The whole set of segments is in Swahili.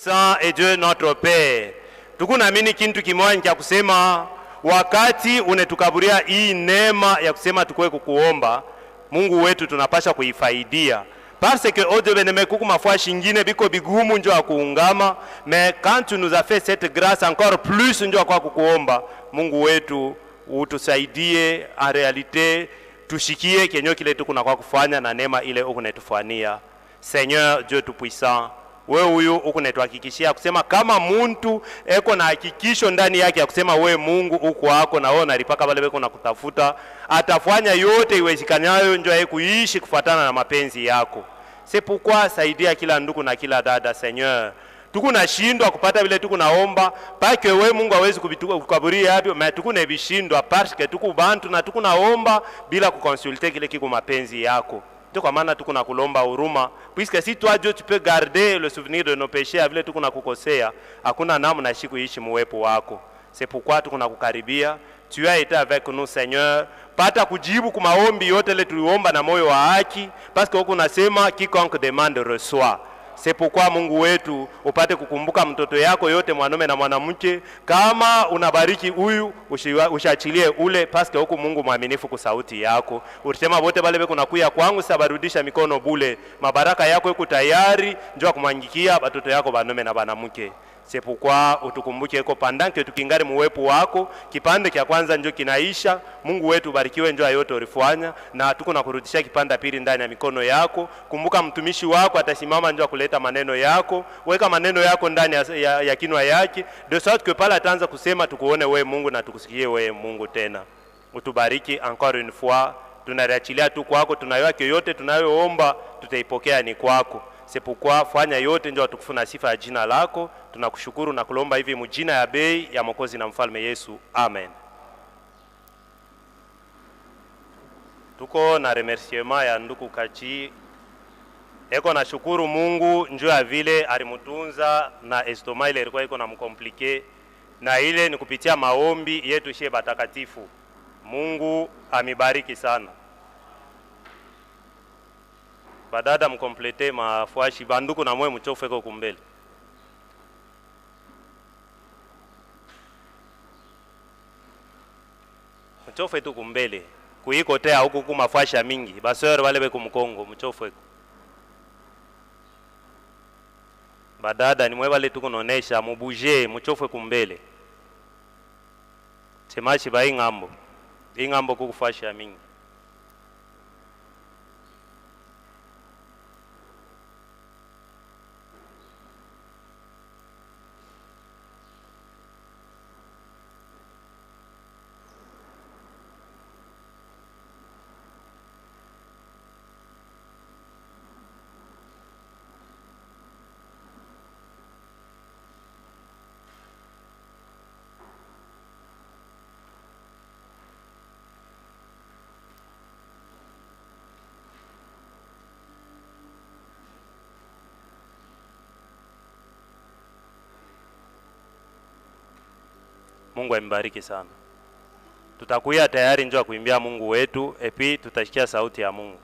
Tout-Puissant et Dieu notre Père. Tukunaamini kintu kimoja cha kusema wakati unetukaburia hii neema ya kusema tukue kukuomba Mungu wetu tunapasha kuifaidia. Parce que au devenir kuku mafua shingine biko bigumu njo akuungama, mais quand tu nous as fait cette grâce encore plus njo kwa kukuomba Mungu wetu utusaidie en réalité tushikie kenyo kile tukuna kwa kufanya na neema ile ukunetufania. Seigneur Dieu tout-puissant, wewe huyu ukunetuhakikishia kusema kama muntu eko na hakikisho ndani yake ya kusema wewe Mungu uko wako na wewe unalipaka wale weko na kutafuta, atafanya yote iwezekanayo ndio yeye kuishi kufuatana na mapenzi yako. C'est pourquoi saidia kila ndugu na kila dada Seigneur. Tukunashindwa kupata vile tukunaomba, pake wewe Mungu hawezi kukaburia hapo, mais tukunebishindwa parce que tukubantu na tukunaomba bila kuconsulter kile kiko mapenzi yako. Ndio kwa maana tukuna kulomba huruma, puisque si toi Dieu tu peux garder le souvenir de nos péchés vile tukuna kukosea, hakuna namna siku ishi muwepo wako. C'est pourquoi tukuna kukaribia. Tu as été avec nous Seigneur, pata kujibu kwa maombi yote ile tuliomba na moyo wa haki, parce que huko unasema quiconque demande reçoit. C'est pourquoi Mungu wetu upate kukumbuka mtoto yako yote mwanaume na mwanamke, kama unabariki huyu ushachilie ule, parce que huko Mungu mwaminifu kwa sauti yako. Ulisema wote wale kuna kuya kwangu sabarudisha mikono bule, mabaraka yako yuko tayari njoo kumwangikia watoto yako wanaume na wanamke. C'est pourquoi utukumbuke eko pendant que tukingari muwepo wako, kipande kia kwanza njoo kinaisha. Mungu wetu barikiwe njoo yote ulifanya, na tuko na kurudisha kipanda pili ndani ya mikono yako. Kumbuka mtumishi wako atasimama njoo kuleta maneno yako, weka maneno yako ndani ya kinwa yake, de sorte que pala ataanza kusema tukuone wewe Mungu na tukusikie wewe Mungu tena. Utubariki encore une fois, tunariachilia tu kwako, tunayoa yote tunayoomba tutaipokea ni kwako. C'est pourquoi fanya yote njoo tukufuna sifa ya jina lako. Tunakushukuru na kulomba hivi mjina ya bei ya Mwokozi na Mfalme Yesu. Amen. Tuko na remerciement ya ndugu Kachi. Eko na shukuru Mungu njoo ya vile alimutunza na estoma ile ilikuwa iko na mkomplike, na ile ni kupitia maombi yetu shie batakatifu. Mungu amibariki sana. Badada mkomplete mafuashi banduku na mwe mchofu eko kumbele. Mchofu etu kumbele. Kuhiko tea huku kumafuasha mingi. Basore wale beku mkongo mchofu eko. Badada ni mwe wale tukunonesha mubuje mchofu eko kumbele. Temashi ba ingambo. Ingambo kukufuasha mingi. Mungu ambariki sana. Tutakuya tayari njoo kuimbia Mungu wetu, epi tutashikia sauti ya Mungu.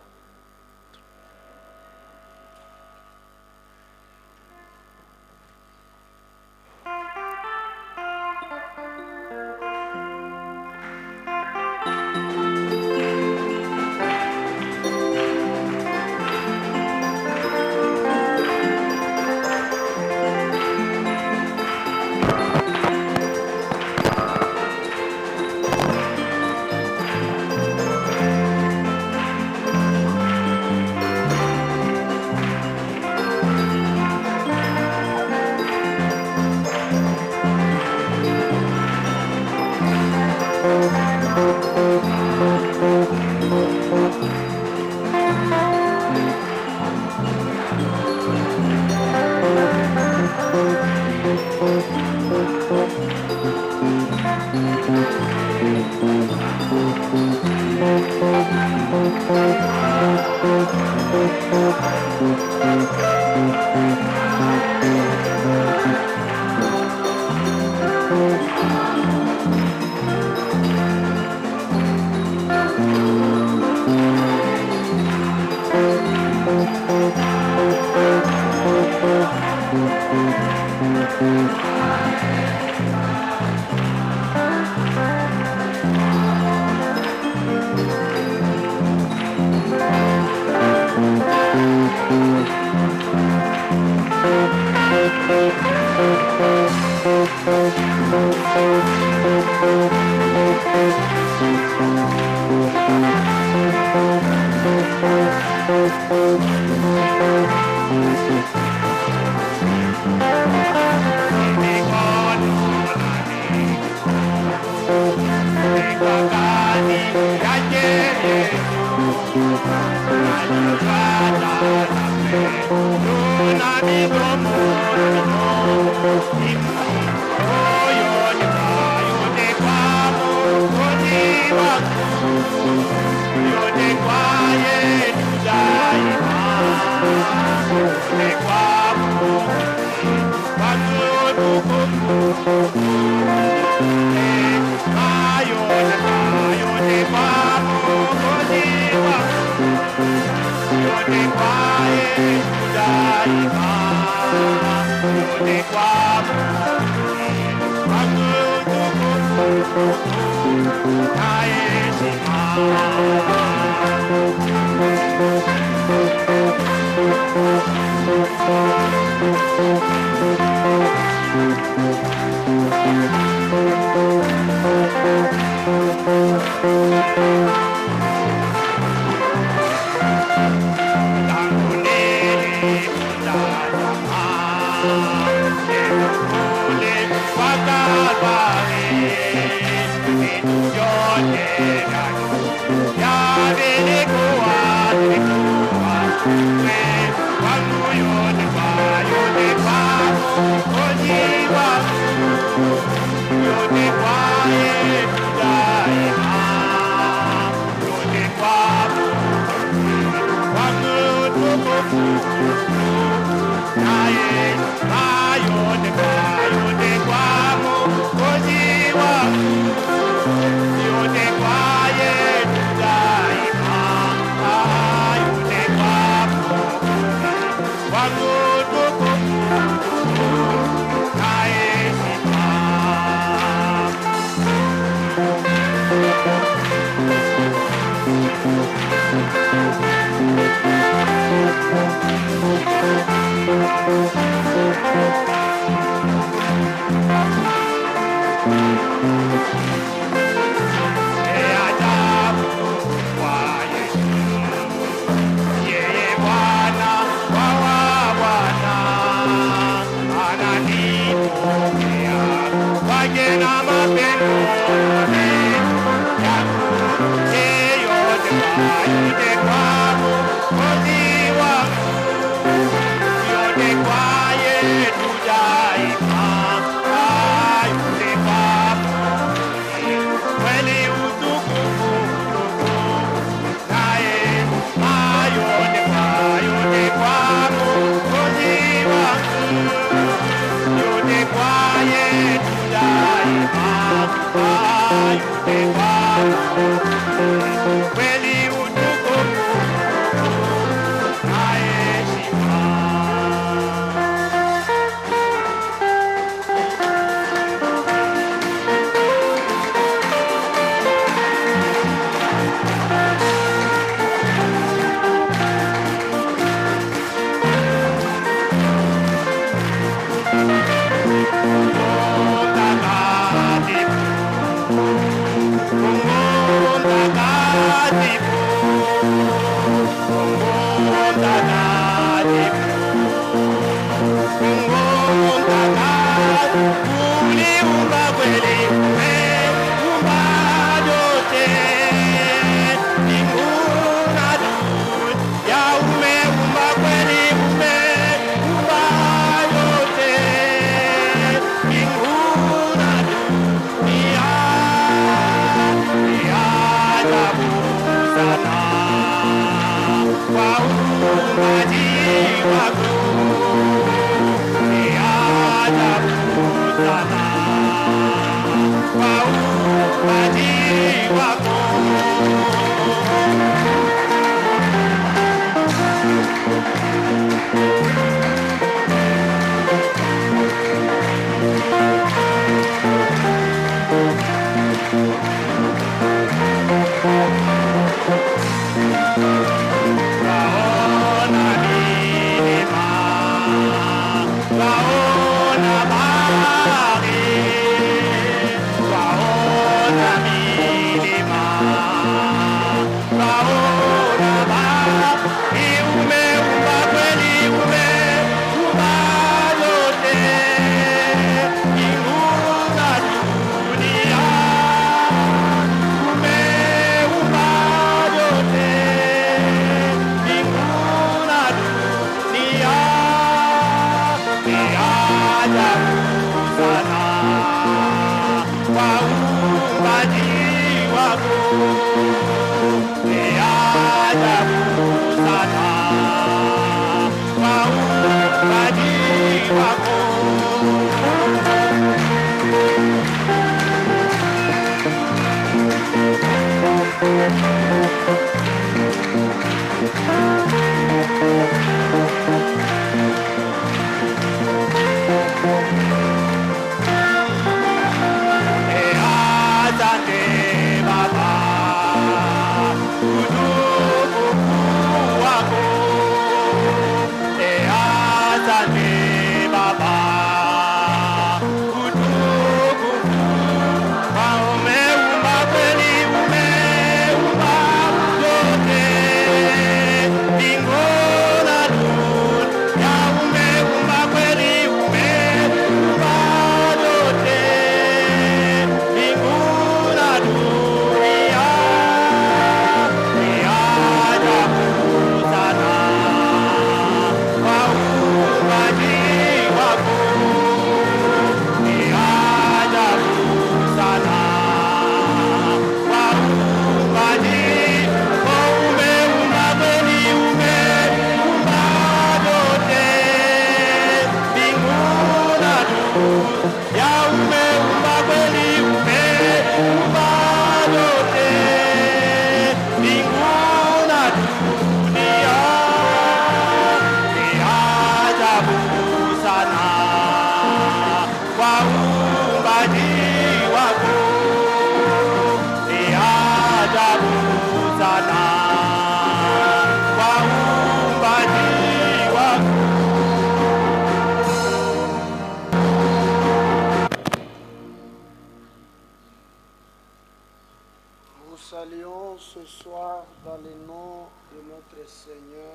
ce soir dans le nom de notre Seigneur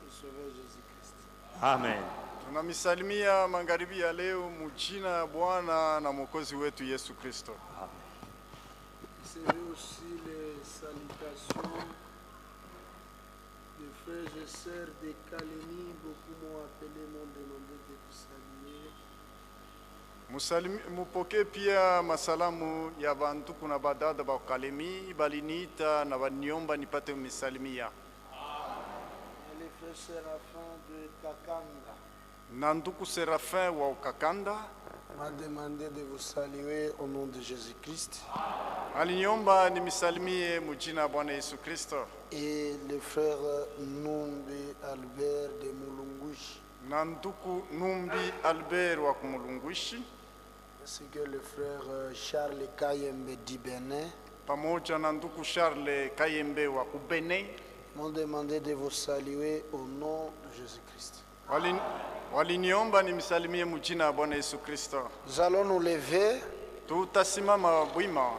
et Sauveur Jésus-Christ. Amen. Tunamisalimia magharibi ya leo mjina ya Bwana na Mwokozi wetu Yesu Kristo. Recevez aussi les salutations des frères et sœurs de Kalemi. Beaucoup m'ont appelé, m'ont demandé de vous saluer. Mupokee pia masalamu ya bantuku na badada ba Kalemi baliniita na baniomba nipate misalimia. Les frères Séraphin de Kakanda Na nduku Serafin wa Ukakanda m'a demandé de vous saluer au nom de Jésus-Christ. aliniomba nimisalimie mjina ya Bwana Yesu Kristo. Et le frère Numbi Albert de Mulungushi. Na nduku Numbi Albert wa Kumulungwishi Ainsi que le frère Charles Kayembe d'Ibene pamoja na nduku Charles Kayembe wa Kubene m'ont demandé de vous saluer au nom de Jésus-Christ. waliniomba nimisalimie mjina ya Bwana Yesu Kristo. Nous allons nous lever. Tutasimama bwima.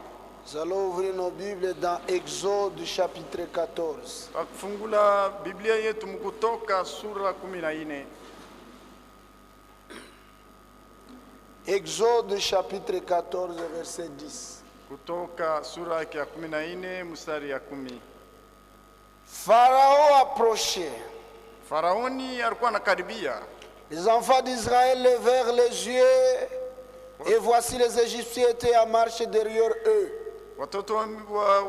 Nous allons ouvrir nos Bibles dans Exode chapitre 14. Takufungula Biblia yetu Kutoka sura 14. Exode chapitre 14 verset 10. Kutoka sura ya 14 mstari ya 10. Pharaon approchait. Faraoni alikuwa anakaribia. Les enfants d'Israël levèrent les yeux et voici les Égyptiens étaient en marche derrière eux. Watoto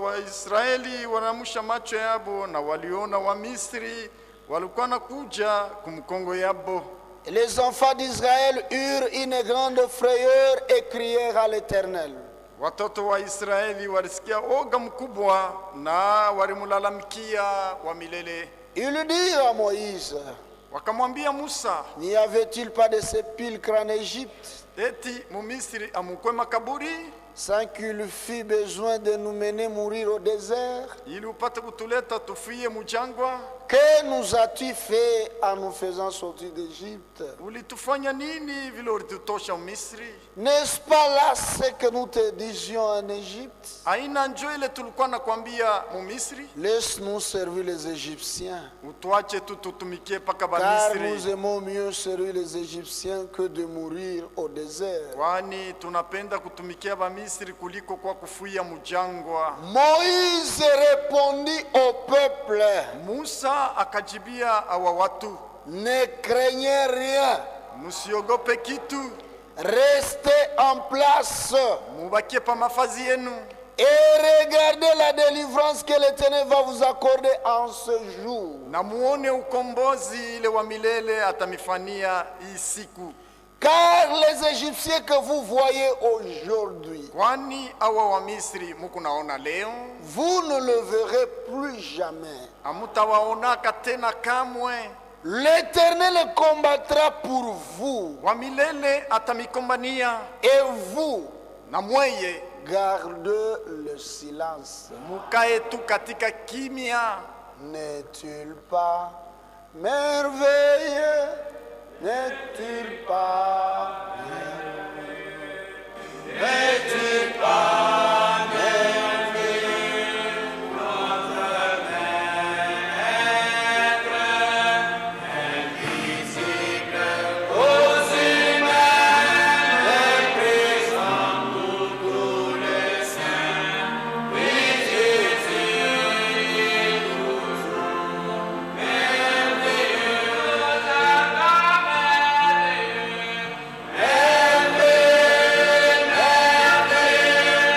wa Israeli wanamusha macho yabo na waliona wa Misri walikuwa nakuja kumkongo yabo. Et les enfants d'Israël eurent une grande frayeur et crièrent à l'Éternel. Watoto wa Israeli walisikia oga mkubwa na walimlalamikia wa milele. Ils dirent à Moïse, Wakamwambia Musa, n'y avait-il pas de sépulcre en Égypte eti mumisri amukwe makaburi sans qu'il fût besoin de nous mener mourir au désert? ili upate kutuleta tufie mujangwa? Que nous as-tu fait en nous faisant sortir d'Égypte? Ulitufanya nini vile ulitutosha Misri? N'est-ce pas là ce que nous te disions en Égypte? Aina njo ile tulikuwa nakwambia mu Misri? Laisse-nous servir les Égyptiens, Utuache tu tutumikie paka ba car nous Misri. aimons mieux servir les Égyptiens que de mourir au désert. Kwani tunapenda kutumikia ba Misri kuliko kwa kufuia mujangwa. Moïse répondit au peuple, Musa akajibia awa watu, ne craignez rien, musiogope kitu, restez en place mubakie pa mafazi yenu et regardez la délivrance que l'Éternel va vous accorder en ce jour. na muone ukombozi ile wa milele atamifania hii siku. Car les Égyptiens que vous voyez aujourd'hui, Kwani awa wa Misri muku naona leo, vous ne le verrez plus jamais. amutawaonaka tena kamwe. L'Éternel combattra pour vous Wa milele atamikombania, et vous na mweye gardez le silence. mukae tu katika kimya. N'est-il pas merveilleux? N'est-il pas merveilleux? N'est-il pas merveilleux? Notre Maître, invisible aux humains, présent pour tous les saints, puis Jésus nous sommes merveilleux. Merveilleux, merveilleux.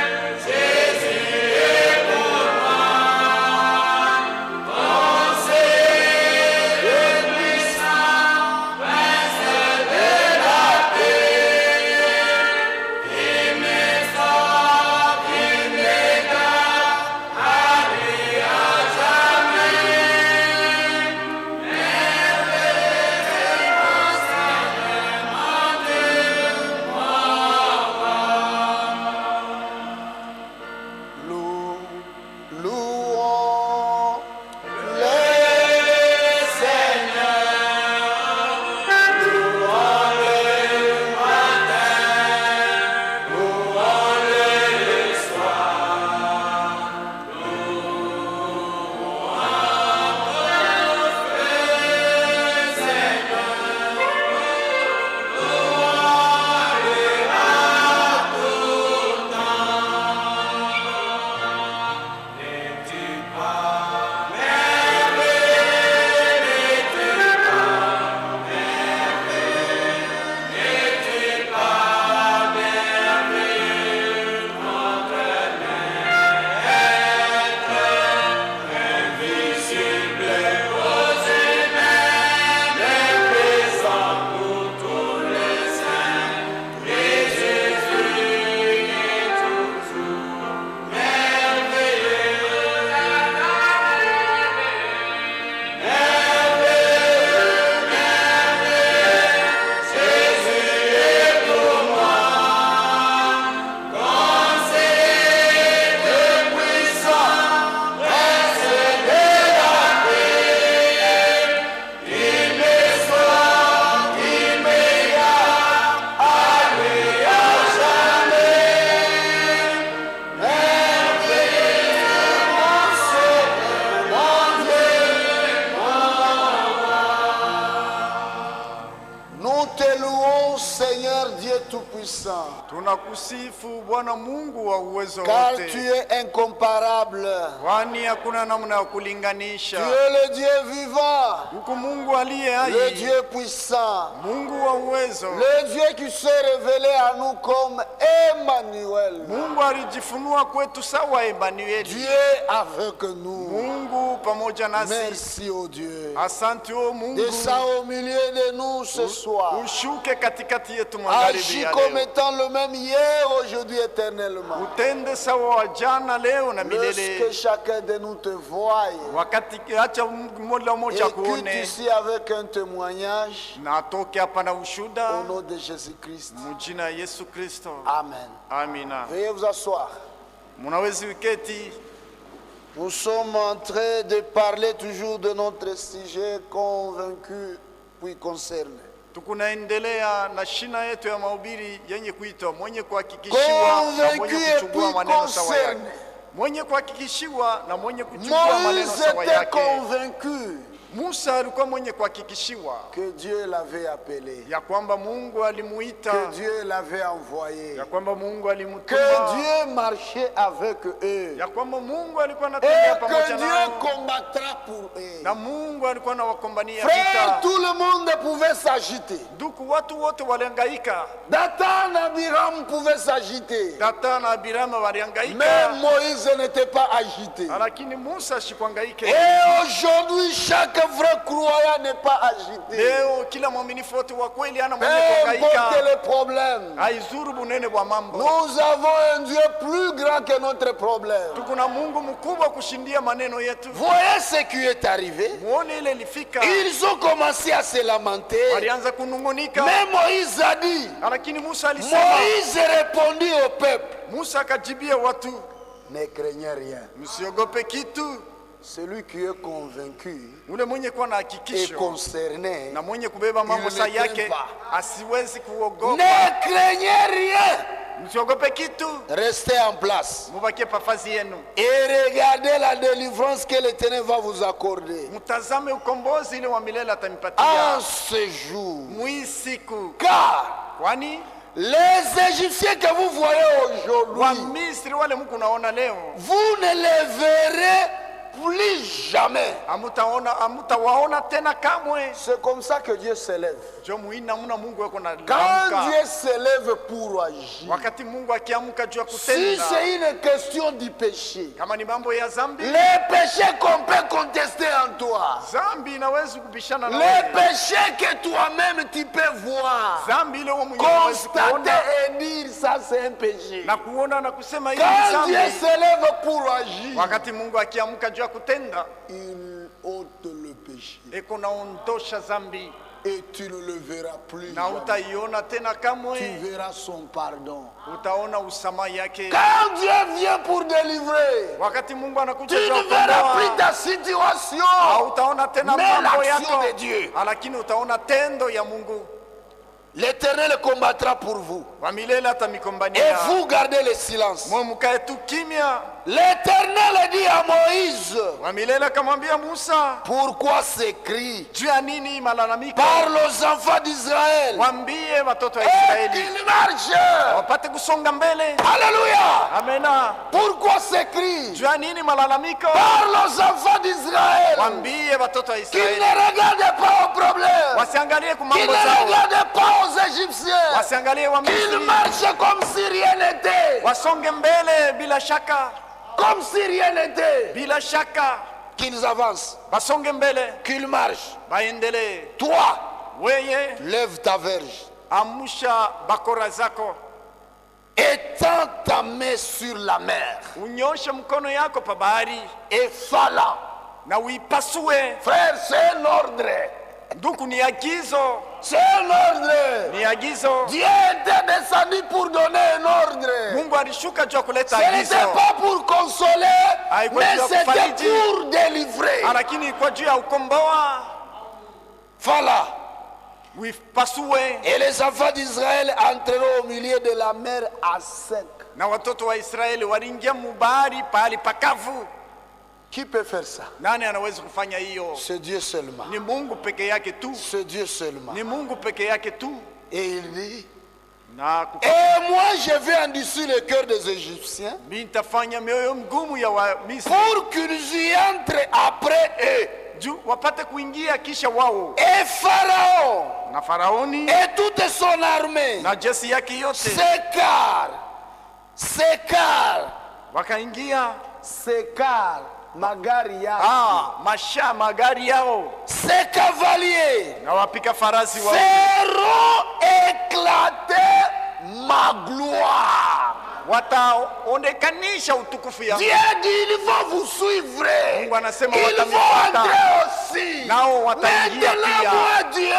Tout-Puissant, Tunakusifu Bwana Mungu wa uwezo car tu wote, es incomparable. kwani hakuna namna ya Tu kulinganisha. es le Dieu vivant, Huku Mungu aliye le hai, Dieu puissant, Mungu wa uwezo, le Dieu qui s'est révélé à nous comme Emmanuel. Mungu alijifunua kwetu sawa Emanueli, Dieu avec nous. Mungu pamoja nasi. Merci au Dieu. Asante o Mungu, Descends au milieu de nous ce soir. ushuke katikati yetu magharibi Agis ya comme leo, étant le même hier, aujourd'hui, éternellement. utende sawa wa jana, leo na Lorsque milele. chacun de nous te voie Wakati acha mmoja et mmoja quitte kuone ici avec un témoignage, na atoke hapa na au ushuda, nom de Jésus-Christ. mjina Yesu Kristo. Amen. Amina. Veuillez vous asseoir. Munawezi uketi. Nous sommes en train de parler toujours de notre sujet convaincu puis concerné. Tukunaendelea na shina yetu ya mahubiri yenye kuitwa mwenye kuhakikishiwa na mwenye Convaincu et kuchukua puis maneno sawa yake. concerné. Mwenye kuhakikishiwa na mwenye kuchukua maneno Moïse sawa était yake. convaincu Musa alikuwa mwenye kuhakikishiwa que Dieu l'avait appelé, ya kwamba Mungu alimuita, que Dieu l'avait envoyé, ya kwamba Mungu que alimtuma, Dieu marchait avec eux ya kwamba Mungu alikuwa et anatembea pamoja que Dieu nao, combattra pour eux. na Mungu alikuwa anawakombania Frère, vita. tout le monde pouvait s'agiter. Ndugu, watu wote walihangaika. Dathan, Abiram pouvait s'agiter. Datana na Abiramu Mais walihangaika, Moïse n'était pas agité. lakini Musa shikuhangaika. Et aujourd'hui, chaque vrai croyant n'est pas agité. Leo kila mwaminifu wote wa kweli ana Peu mwenye importe kuhangaika, les problèmes, haizuru bunene bwa mambo. nous avons un Dieu plus grand que notre problème. Tuko na Mungu mkubwa kushindia maneno yetu. Voyez ce qui est arrivé. Muone ile ilifika, Ils ont commencé à se lamenter. walianza kunungunika, Mais Moïse a dit, lakini Musa alisema, Moïse répondit au peuple, Musa akajibia watu, ne craignez rien. msiogope kitu. Celui qui est convaincu Ule mwenye kuwa na et hakikisho concerné, na mwenye kubeba mambo Il ne saa craint yake pas. asiwezi kuogopa. ne craignez rien. Msiogope kitu, Restez en place mubakie pafazi yenu, et regardez la délivrance que l'Éternel va vous accorder. mtazame ukombozi ile wa milele En atanipatia ce jour, mwi siku, car kwani les Égyptiens que vous voyez aujourd'hui, Wamisri wale mko naona leo vous ne les verrez plus jamais. hamutawaona tena kamwe. C'est comme ça que Dieu s'élève. Jo muina muna Mungu wako na Quand lamka. Dieu s'élève pour agir, Wakati Mungu akiamka juu ya si kutenda, c'est une question du péché, kama ni mambo ya zambi, les péchés qu'on peut contester en toi, zambi inaweza kubishana na les wewe, péchés que toi-même tu peux voir, zambi ile wewe mwenyewe unaweza constater kuona et dire ça c'est un péché. na kuona na kusema hili ni Quand Dieu zambi. s'élève pour agir, Wakati Mungu akiamka juu ya kutenda, il ôte le péché eko naondosha zambi et tu ne le verras plus na jamais. utaiona tena Tu kamwe, verras son pardon. utaona usamaha yake. Quand Dieu vient pour délivrer, Wakati Mungu tu anakuja juu ya ne verras plus kukomboa, ta situation, hautaona tena mais mambo l'action yako, de Dieu. lakini utaona tendo ya Mungu L'Éternel combattra pour vous. wa milele Et atamikombania. vous gardez le silence. Mwe mkae tu kimya. L'Éternel dit à Moïse, Wa milele akamwambia Musa, pourquoi ces cris? juu ya nini malalamiko? Parle aux enfants d'Israël Waambie watoto wa et Israeli qu'ils marchent. wapate kusonga mbele. Alléluia. Amena. Pourquoi ces cris? Juu ya nini malalamiko? Parle aux enfants d'Israël Waambie watoto wa qu'ils Israeli ne regardent pas aux problèmes, wasiangalie qu'ils kumambo ne zao, regardent pas aux Égyptiens, wasiangalie wa qu'ils Misri, marchent comme si rien n'était, wasonge mbele bila shaka, comme si rien n'était, bila shaka, qu'ils avancent, basonge mbele, qu'ils marchent. baendelee. Toi, Weye lève ta verge, amusha bakora zako, étends ta main sur la mer unyoshe mkono yako pa bahari et fala. na uipasue. Frère, c'est un ordre. Ndugu, ni agizo, C'est un ordre. ni agizo. Dieu était descendu pour donner un ordre. Mungu alishuka juu ya kuleta Ce agizo, n'était pas pour consoler, Haikuwa mais juu ya c'était kufariji. pour délivrer. lakini kwa juu ya ukomboa, Voilà. uipasue. Et les enfants d'Israël entreront au milieu de la mer à sec. Na watoto wa Israeli waliingia mubahari pahali pakavu. Qui peut faire ça? Nani anaweza kufanya hiyo? C'est Dieu seulement. Ni Mungu peke yake tu, C'est Dieu seulement. ni Mungu peke yake tu. Et il dit, Et moi je vais endurcir le cœur des Égyptiens nitafanya mioyo mgumu ya Wamisri pour qu'ils y entrent après eux. juu wapate kuingia kisha wao. Et Pharaon Na Faraoni et toute son armée na jeshi yake yote s'écartent wakaingia. magari yao, magari yao, ces cavaliers na wapika farasi wao feront éclater ma gloire. wataonekanisha utukufu yangu. Dieu dit ils vont vous suivre. Mungu anasema Ils vont watanifuata. entrer aussi. Nao wataingia Maintenant pia. moi Dieu,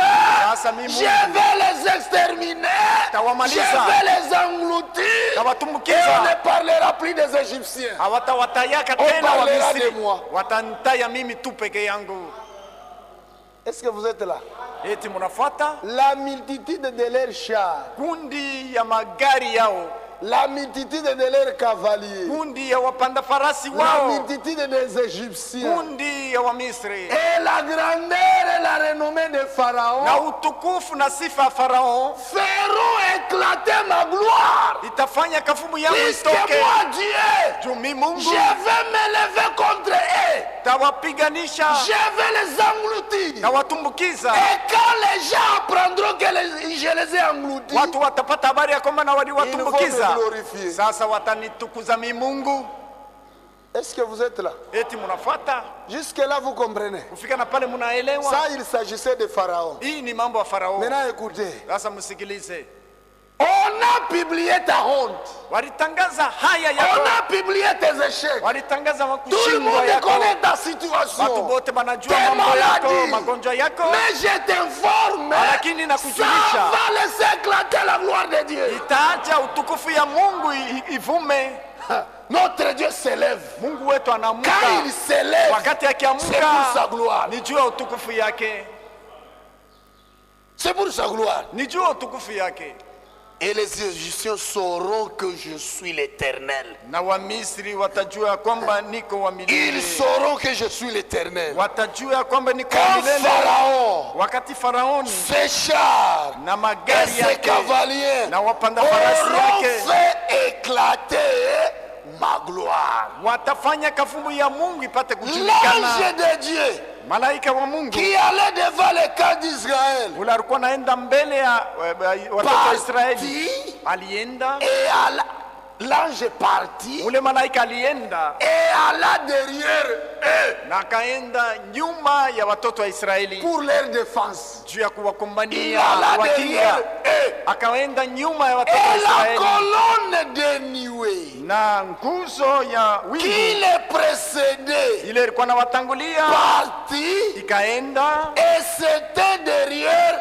Sasa mimi je Mungu vais les exterminer. Tawamaliza. Je vais les engloutir. Et Tawatumbukiza. on ne parlera plus des Égyptiens. Hawatawatayaka On tena parlera Wamisri. de moi. Watanitaya mimi tu peke yangu. Est-ce que vous êtes là? Eti munafuata La multitude de leurs chars, kundi ya magari yao, la multitude de leurs cavaliers, kundi ya wapanda farasi la wao, multitude des Égyptiens, kundi ya Wamisri, et la grandeur et la renommée de Pharaon na utukufu na sifa ya Farao feront éclater ma gloire. itafanya kafumu yangu Puisque itoke. moi Dieu, Juu mimi je Mungu vais me lever contre eux. tawapiganisha Je vais les engloutir. na watumbukiza. Et quand les gens apprendront que je les ai engloutis, Watu watapata habari ya kwamba na ils vont waliwatumbukiza, me glorifier. sasa watanitukuza mimi Mungu. Est-ce que vous êtes là? Eti munafuata Jusque-là, vous comprenez? kufika na pale munaelewa. Ça, il s'agissait de Pharaon. Hii ni mambo ya Farao. Maintenant, écoutez. Sasa msikilize, On a publié ta honte. walitangaza haya On yako, a publié tes échecs. walitangaza Tout le kushindwa monde yako. connaît ta Watu situation. wote wanajua Tes mambo yako, maladies. magonjwa yako, Mais je t'informe, lakini ça nakujulisha va laisser éclater la gloire de Dieu. itaacha utukufu ya Mungu ivume. Notre Dieu s'élève. Mungu wetu anaamka, Quand il s'élève, wakati c'est pour sa akiamka gloire. ni juu ya utukufu yake, C'est pour sa gloire. ni juu ya utukufu yake. Et les Égyptiens sauront que je suis l'Éternel. Na Wamisri watajua ya kwamba niko wa Ils milele, sauront que je suis l'Éternel. watajua ya kwamba niko wa Quand milele. Pharaon, Wakati Faraoni ses chars na et magari ses yake cavaliers na wapanda farasi auront yake fait éclater ma gloire. watafanya kafumu ya Mungu ipate kujulikana. L'ange de Dieu Malaika wa Mungu qui allait devant le camp d'Israël ule alikuwa naenda mbele ya watoto wa Israeli, partit alienda et l'ange partit ule malaika alienda et alla derrière eux na akaenda nyuma ya watoto wa Israeli pour leur défense. juu ya Il kuwakombania alla wakinga. derrière eux. Akaenda nyuma ya watoto wa Et la Israeli colonne de nuée na nguzo ya qui wingu les précédait ile ilikuwa na watangulia partit ikaenda et c'était derrière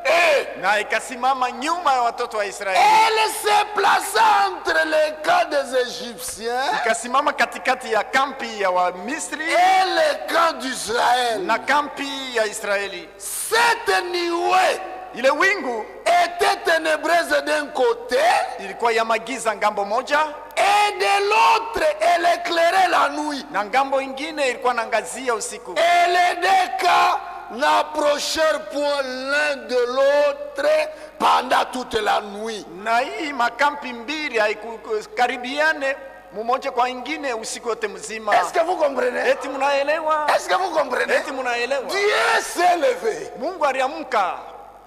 eux. na ikasimama nyuma ya watoto wa Israeli, Elle se plaça entre les camps des Égyptiens ikasimama katikati ya kampi ya Wamisri et les camps d'Israël. na kampi ya Israeli. Cette nuée Ile wingu était ténébreuse d'un côté ilikuwa ya magiza ngambo moja, et de l'autre elle éclairait la nuit. na ngambo ingine ilikuwa na ngazia usiku. Et les deux camps n'approchèrent point l'un de l'autre pendant toute la nuit. Na hii makampi mbili haikukaribiane mmoja kwa ingine usiku wote mzima. Est-ce que vous comprenez? Eti munaelewa? Est-ce que vous comprenez? Eti munaelewa? Dieu s'est levé. Mungu aliamka,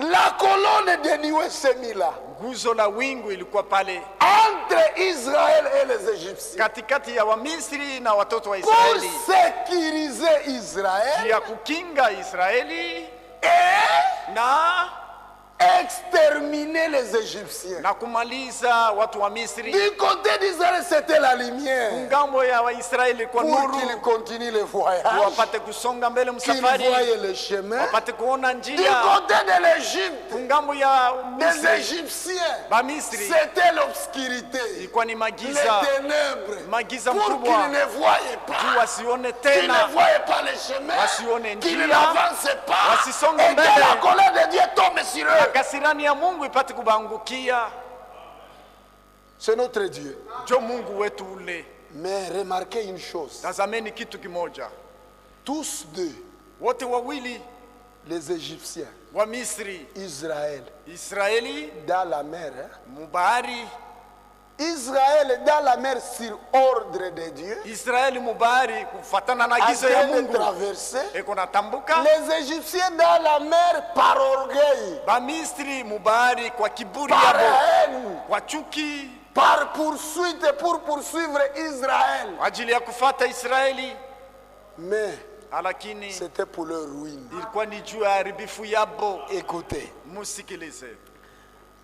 La colonne de nuée s'est mise là. nguzo la wingu ilikuwa pale Entre Israël et les Égyptiens. katikati ya Wamisri na watoto wa Pour Israeli, sécuriser Israël ya kukinga Israeli et na exterminer les Égyptiens. na kumaliza watu wa Misri. Du côté d'Israël, c'était la lumière. Ngambo ya Waisraeli ilikuwa Pour nuru, qu'ils continuent le voyage, wapate kusonga mbele qu'ils msafari, voient le chemin. wapate kuona Du njia. côté de l'Égypte, Ngambo ya des Misri, Égyptiens, ba Misri c'était l'obscurité, ilikuwa ni les magiza, ténèbres, magiza pour qu'ils mkubwa, ne voient juu pas, wasione qu'ils ne tena, voient pas le chemin, wasione qu'ils njia, n'avancent pas, wasisonge et que mbele. la colère de Dieu tombe sur na eux. kasirani ya Mungu ipate kubangukia. C'est notre Dieu. Jo Mungu wetu ule. Mais remarquez une chose, Tazameni kitu kimoja, tous deux, wote wawili Les Égyptiens, wa Misri, Israël, Israeli dans la mer. mubahari, Israël dans la mer sur ordre de Dieu. Israeli mubahari kufatana na En agizo ya train de Mungu. traverser. Eko natambuka. Les Égyptiens dans la mer par orgueil, Ba Misri mubahari kwa kiburi par yabo, haine, kwa chuki, par poursuite pour poursuivre Israël. kwa ajili ya kufata Israeli, Mais lakini c'était pour leur ruine. ilikuwa ni juu ya haribifu yabo. Écoutez, Musikilize.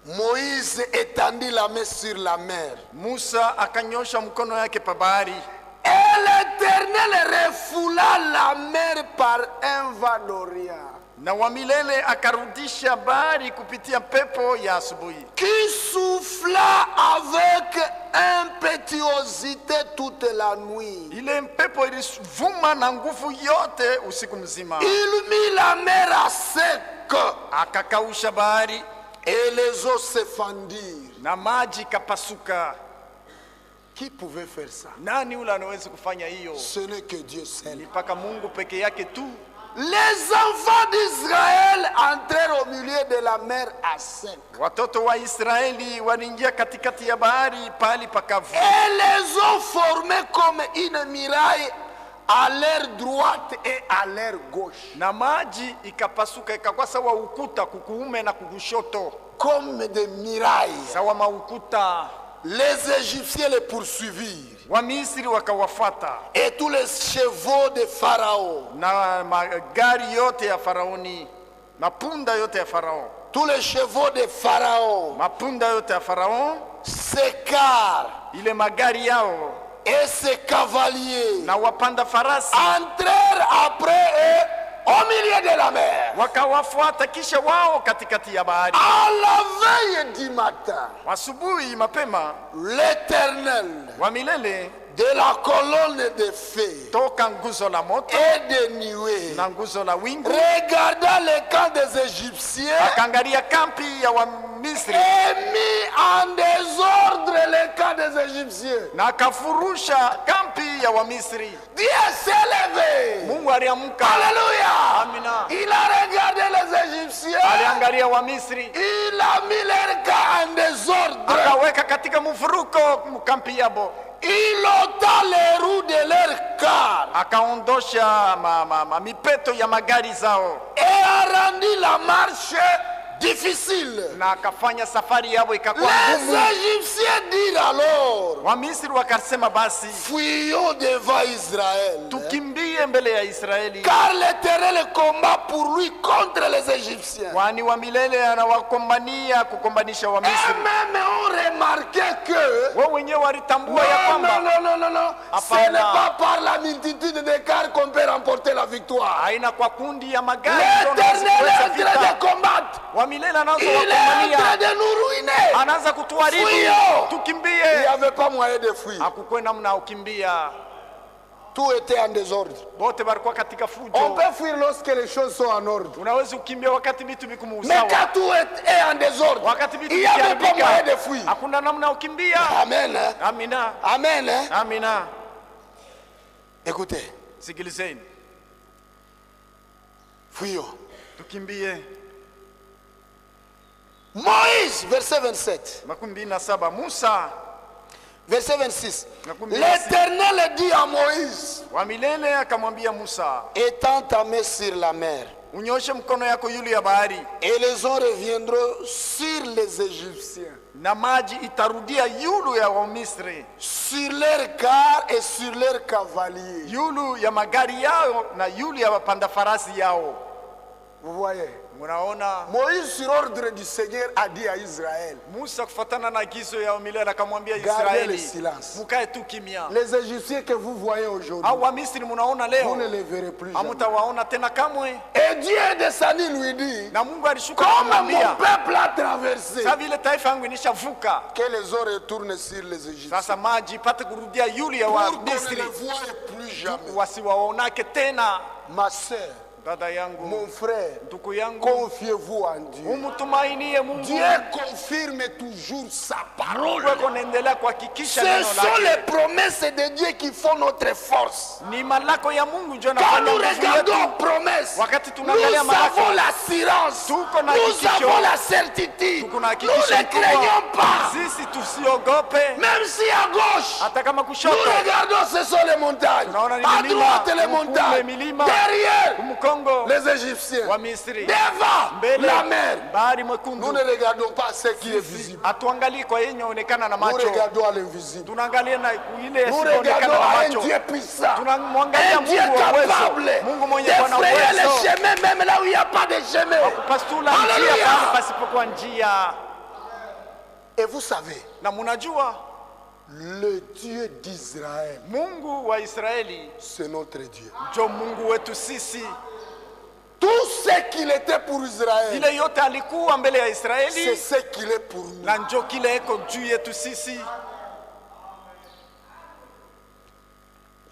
Moïse étendit la main sur la mer. Musa akanyosha mkono yake pa bahari, Et l'Éternel refoula la mer par un vent d'Orient na wa milele akarudisha bahari kupitia pepo ya asubuhi qui souffla avec impétuosité toute la nuit. ile pepo ilivuma na nguvu yote usiku mzima, Il mit la mer à sec akakausha bahari et les eaux se fendirent. na maji kapasuka. Qui pouvait faire ça? Nani ule anaweza kufanya hiyo? Ce n'est que Dieu seul. Ni mpaka Mungu peke yake tu. Les enfants d'Israël entrèrent au milieu de la mer à sec. Watoto wa Israeli waliingia katikati ya bahari pahali pakavu, Et les eaux formaient comme une muraille à leur droite et à leur gauche. na maji ikapasuka ikakuwa sawa ukuta kukuume na kukushoto, Comme des murailles. sawa maukuta. Les Égyptiens les poursuivirent. Wamisri wakawafuata Et tous les chevaux de Pharaon, na magari yote ya Faraoni, mapunda yote ya Farao, tous les chevaux de Pharaon, mapunda yote ya Farao, ses cars ile magari yao et ses cavaliers na wapanda farasi entrèrent après eux au milieu de la mer. wakawafuata, kisha wao katikati ya bahari. À la veille du matin, Asubuhi mapema, l'Éternel wa milele de la colonne de feu toka nguzo la moto et de nuée na nguzo la wingu regarda le camp des Égyptiens akaangalia kampi ya Wamisri et mit en désordre le camp des Égyptiens. na akafurusha kampi ya Wamisri. Dieu s'est levé. Mungu aliamka, Alléluia. amina, Il a regardé les Égyptiens. aliangalia Wamisri Il a mis leur camp en désordre. akaweka katika mfuruko kampi yabo, Il ôta les roues de leur car akaondosha mipeto ya magari zao et a rendu la marche difficile. na akafanya safari yao ikakuwa Les ngumu. Égyptiens dirent alors, Wamisri wakasema, basi fuyons devant Israël, tukimbie mbele ya Israeli, car l'Éternel combat pour lui contre les Égyptiens. kwani wa milele anawakombania kukombanisha Et Wamisri. même on remarquait que Wao wenyewe walitambua ya non, kwamba non. Ce Apana. n'est pas par la multitude de cars qu'on peut remporter la victoire. haina kwa kundi ya magari ndio L'Éternel unaweza est en train vita. de combattre. Wa milele anaanza Il est en kuwakombania, train de nous ruiner. anaanza kutuharibu. Fuyons. Il n'y Tukimbie, avait pas moyen de fuir. hakukuwa namna ukimbia, Tout était en désordre. wote walikuwa katika On fujo. peut fuir lorsque les choses sont en ordre. Unaweza ukimbia wakati vitu viko Mais sawa, quand tout est en désordre, wakati vitu il n'y avait pas moyen de vikiharibika fuir. hakuna namna ukimbia. Amen. Hein? Amina, Amen. Hein? amina. Écoutez, Sikilizeni, fuyons. tukimbie. Moïse, verset 27. 27 Musa Verset 26. Makumi L'Éternel dit à Moïse, wa milele akamwambia Musa, étends ta main sur la mer, unyoshe mkono yako yule ya bahari, et les eaux reviendront sur les Égyptiens, na maji itarudia yulu ya Wamisri, sur leurs cars et sur leurs cavaliers. yulu ya magari yao na yulu ya wapanda farasi yao. Vous voyez, Munaona, Moïse, sur ordre du Seigneur, a dit à Israël, Musa kufatana na agizo ya milele akamwambia gardez le Israeli, silence. mukae tu kimya. Les Égyptiens que vous voyez aujourd'hui, Au Wamisri munaona vous leo, ne les verrez plus jamais. hamutawaona tena kamwe. Et Dieu est descendu lui dit, Na Mungu alishuka comme mon kumwambia, peuple a traversé, sasa vile taifa yangu inishavuka, que les eaux retournent sur les Égyptiens. sasa maji ipate kurudia yulu ya Pour qu'on ne Wamisri, les voie plus jamais. wasiwaonake tena. Ma sœur, dada yangu, mon frère, ndugu yangu, confiez-vous en Dieu. umtumainie Mungu. Dieu confirme toujours sa parole. Mungu anaendelea kuhakikisha Ce neno sont les lake. promesses de Dieu qui font notre force. Ni malako ya Mungu ndio Quand yanafanya nous nguvu yetu. regardons promesses, Wakati nous tunaangalia malako, avons l'assurance, tuko na nous hakikisho. avons la certitude. tuko Nous na hakikisho ne craignons pas. sisi tusiogope, Même si à gauche, hata kama nous kushoto regardons, ce sont les montagnes. tunaona ni À milima, droite, les huku montagnes. milima, Derrière, Mkongo les Égyptiens. wa Misri, Devant, mbele la mer. bahari Nous mwekundu. ne regardons pas ce qui est visible. Hatuangalii kwa yenye onekana na Nous macho, regardons à l'invisible. tunaangalia na ile Nous isiyoonekana regardons na à un macho. Dieu puissant, Tunamwangalia un Dieu Mungu wa uwezo, capable Mungu mwenye kuwa na d'effrayer les uwezo chemins, même là où il n'y a pas de chemin. kupasula njia Hallelujah. pale pasipokuwa njia. Et vous savez, Na munajua le Dieu d'Israël, Mungu wa Israeli c'est notre Dieu. ndio Mungu wetu sisi. Tout ce qu'il était pour Israël, Ile yote alikuwa mbele ya c'est Israeli ce qu'il est pour nous. na ndio kile eko juu yetu sisi.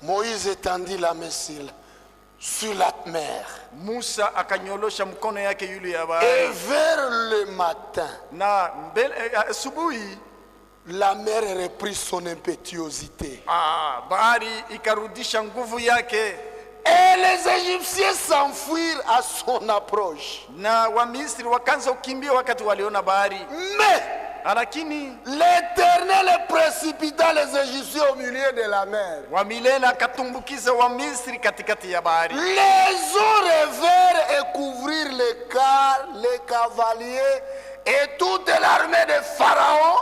Moïse étendit la main sur la mer. Musa akanyolosha mkono yake yule ya Et bahari, vers le matin, na asubuhi la mer reprit son impétuosité. bahari ikarudisha nguvu yake, Et les Égyptiens s'enfuirent à son approche. na Wamisri wakaanza kukimbia wakati waliona bahari. Mais Lakini l'Éternel précipita les Égyptiens au milieu de la mer. wa milele akatumbukiza Wamisri katikati ya bahari. Les eaux revèrent et couvrirent les cavaliers et toute l'armée de Pharaon.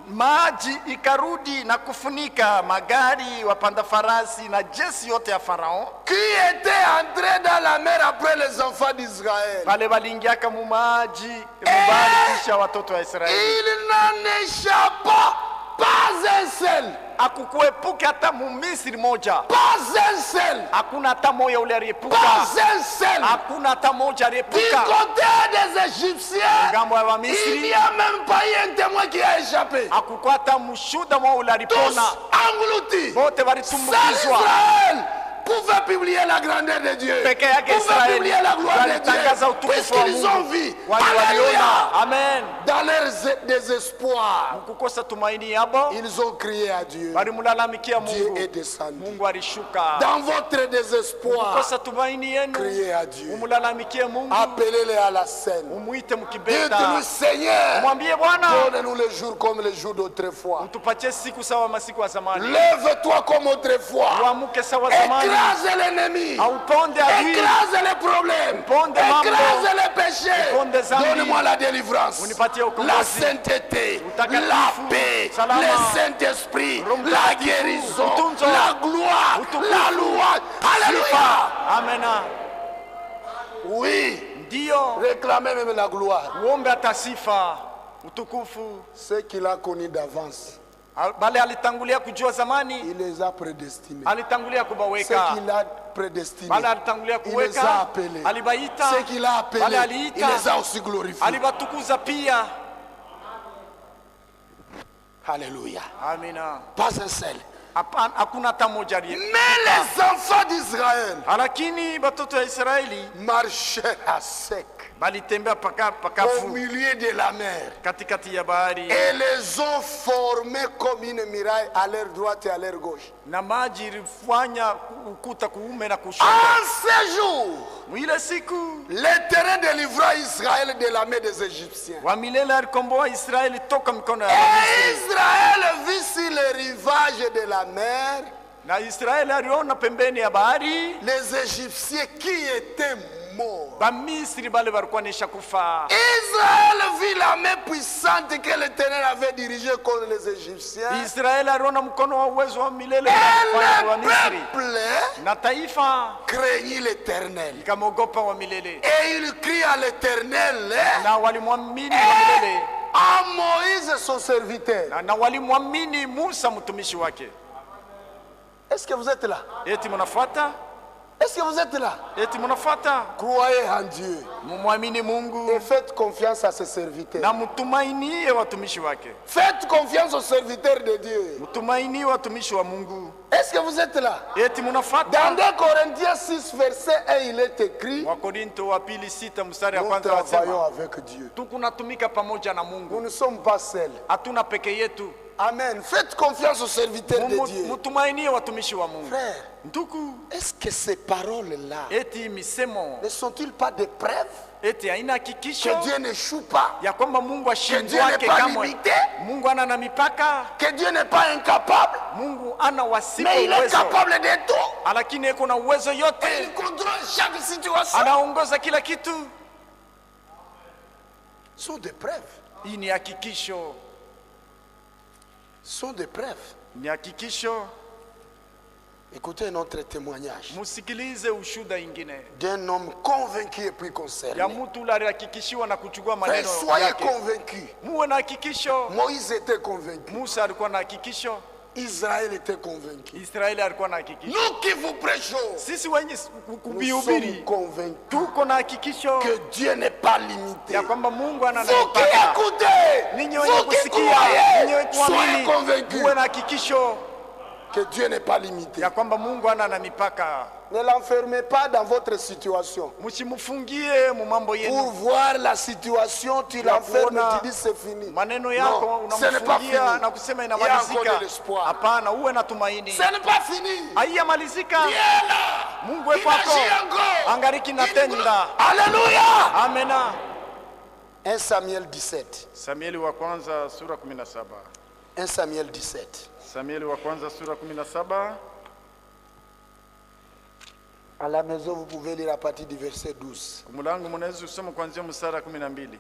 Maji ikarudi na kufunika magari, wapanda farasi na jeshi yote ya Farao, Qui était entré dans la mer après les enfants d'Israël. pale walingiaka mu maji mubali kisha watoto wa Israeli. Il n'en échappa pas un seul. Akukuepuka hata Mumisri moja, Pas un seul. hakuna hata moja ule aliepuka, Pas un seul. hakuna hata moja Du aliepuka. côté des Égyptiens, Ngambo ya il n'y Wamisri a même pas eu un témoin qui a échappé. hakukuwa hata mshuda mwa ule Tous alipona, engloutis. wote Seul walitumbukizwa. Israël pouvait publier la grandeur de Dieu. Peke yake Pouvait Israeli publier la gloire de walitangaza Dieu. utukufu wa Puisqu'ils ont Mungu, vu. waliona. Alléluia. Amen. Dans leur désespoir, Kukosa tumaini yabo ils ont crié à Dieu. walimlalamikia Dieu Mungu, est descendu. Mungu alishuka. Dans votre désespoir, Kukosa tumaini yenu, criez à Dieu. umlalamikie Mungu, Appelez-les à la scène. umuite mkibeta, Dites-lui, Seigneur, mwambie Bwana donne-nous les jours comme les jours d'autrefois. utupatie siku sawa masiku ya zamani, Lève-toi comme autrefois. uamuke sawa zamani, Écrase l'ennemi. auponde adui, Écrase les problèmes. Uponde mambo. Écrase les péchés. Uponde zambi. Donne-moi la délivrance. unipatie La ukombozi, sainteté. Utakatifu. La paix. Salama. Le Saint-Esprit. Roho La Mtakatifu. guérison. Utunzo. La gloire. Utukufu. La louange. Alléluia. sifa. Amena. Oui. Ndio Réclamez même la gloire. uombe hata sifa, utukufu. Ce qu'il a connu d'avance, Bale alitangulia kujua zamani, il les a prédestinés. alitangulia Ce kubaweka. qu'il a prédestiné, Bale alitangulia il les a kuweka, appelés. alibaita. Ce qu'il a appelé, Bale il aliita, les a aussi glorifiés. alibatukuza pia. Alléluia. Amina. Pas un seul. Hapana, hakuna hata moja Mais aliyepuka. les enfants d'Israël Lakini batoto ya Israeli marchaient à sec balitembea au pakavu milieu de la mer. katikati ya bahari, Et les eaux formaient comme une muraille à leur droite et à leur gauche. na maji ilifanya ukuta kuume na kushoto. En ce jour, Mwile siku l'Éternel délivra Israël de la main des Égyptiens. wa milele alikomboa Israeli toka mikono ya Et Wamisri, Israël vit sur le rivage de la mer na Israeli aliona pembeni ya bahari les Égyptiens qui étaient morts. Bamisri bale walikuwa nisha kufa. Israël vit la main puissante que l'Éternel avait dirigée contre les Égyptiens. Israeli aliona mkono wa uwezo wa milele Et wa le Misri, peuple na taifa craignit l'Éternel. ikamogopa wa milele, Et il crie à l'Éternel, na walimwamini wa milele, à Moïse son serviteur. na walimwamini Musa mtumishi wake. Est-ce que vous êtes là? Eti mnafuata? Est-ce que vous êtes là? eti munafuata. Croyez en Dieu Mumwamini Mungu et faites confiance à ses serviteurs. na mtumainie watumishi wake. Faites confiance aux serviteurs de Dieu. Mtumainie watumishi wa Mungu. Est-ce que vous êtes là? Eti munafuata. Dans 2 Corinthiens 6 verset 1 il est écrit: Wakorinto wa pili 6 mstari wa nous kwanza travaillons wasema avec Dieu. tukunatumika pamoja na Nous Mungu. ne sommes pas seuls. Hatuna peke yetu. Amen. Faites confiance aux serviteurs de Dieu. Mutumainie watumishi wa Mungu. Frère, Ndugu, est-ce que ces paroles-là eti misemo ne sont-ils pas des preuves eti haina que hakikisho Dieu n'échoue pas, ya kwamba Mungu que Dieu n'est ashindwake pas kamwe. limité, Mungu ana na mipaka. que Dieu n'est pas incapable, Mungu ana wasipo mais il est uwezo, capable de tout. lakini yuko na uwezo Et yote, il contrôle chaque situation. anaongoza kila kitu. Ce sont des preuves. Hii ni hakikisho, Ce sont des preuves. ni hakikisho. Écoutez notre témoignage Musikilize ushuda ingine d'un homme convaincu et puis ya concerné. mtu ule alihakikishiwa na kuchukua Frère, maneno soyez yake. convaincus. Muwe na hakikisho. Moïse était convaincu. Musa alikuwa na hakikisho, Israël était convaincu. Israeli alikuwa na hakikisho. Nous qui vous prêchons, Sisi wenye nous sommes kubihubiri convaincus tuko na hakikisho que Dieu n'est pas limité. ya kwamba Mungu ana Vous qui mipaka. écoutez, Ninyi wenye vous qui kusikia, ninyi wenye croyez, soyez kuamini, convaincus muwe na hakikisho que Dieu n'est pas limité. ya kwamba Mungu ana na mipaka. Ne l'enfermez pas dans votre situation. Msimufungie mu mambo Pour yenu. voir la situation, tu Ya l'enfermes kuona et tu dis c'est fini. maneno yako Non, ce n'est pas fini. unamfungia na kusema Il y a encore inamalizika. de l'espoir. Hapana, uwe na tumaini. Ce n'est pas fini. Haiyamalizika. Il est là. Mungu Il wepo hapo, agit encore. angariki Il natenda. Alléluia. Amena. 1 Samuel 17. Samueli wa kwanza sura 17. 1 Samuel 17. Samueli wa kwanza sura 17. À la maison, vous pouvez lire à partir du verset 12. Kumulangu mnaweza kusoma kuanzia mstari 12.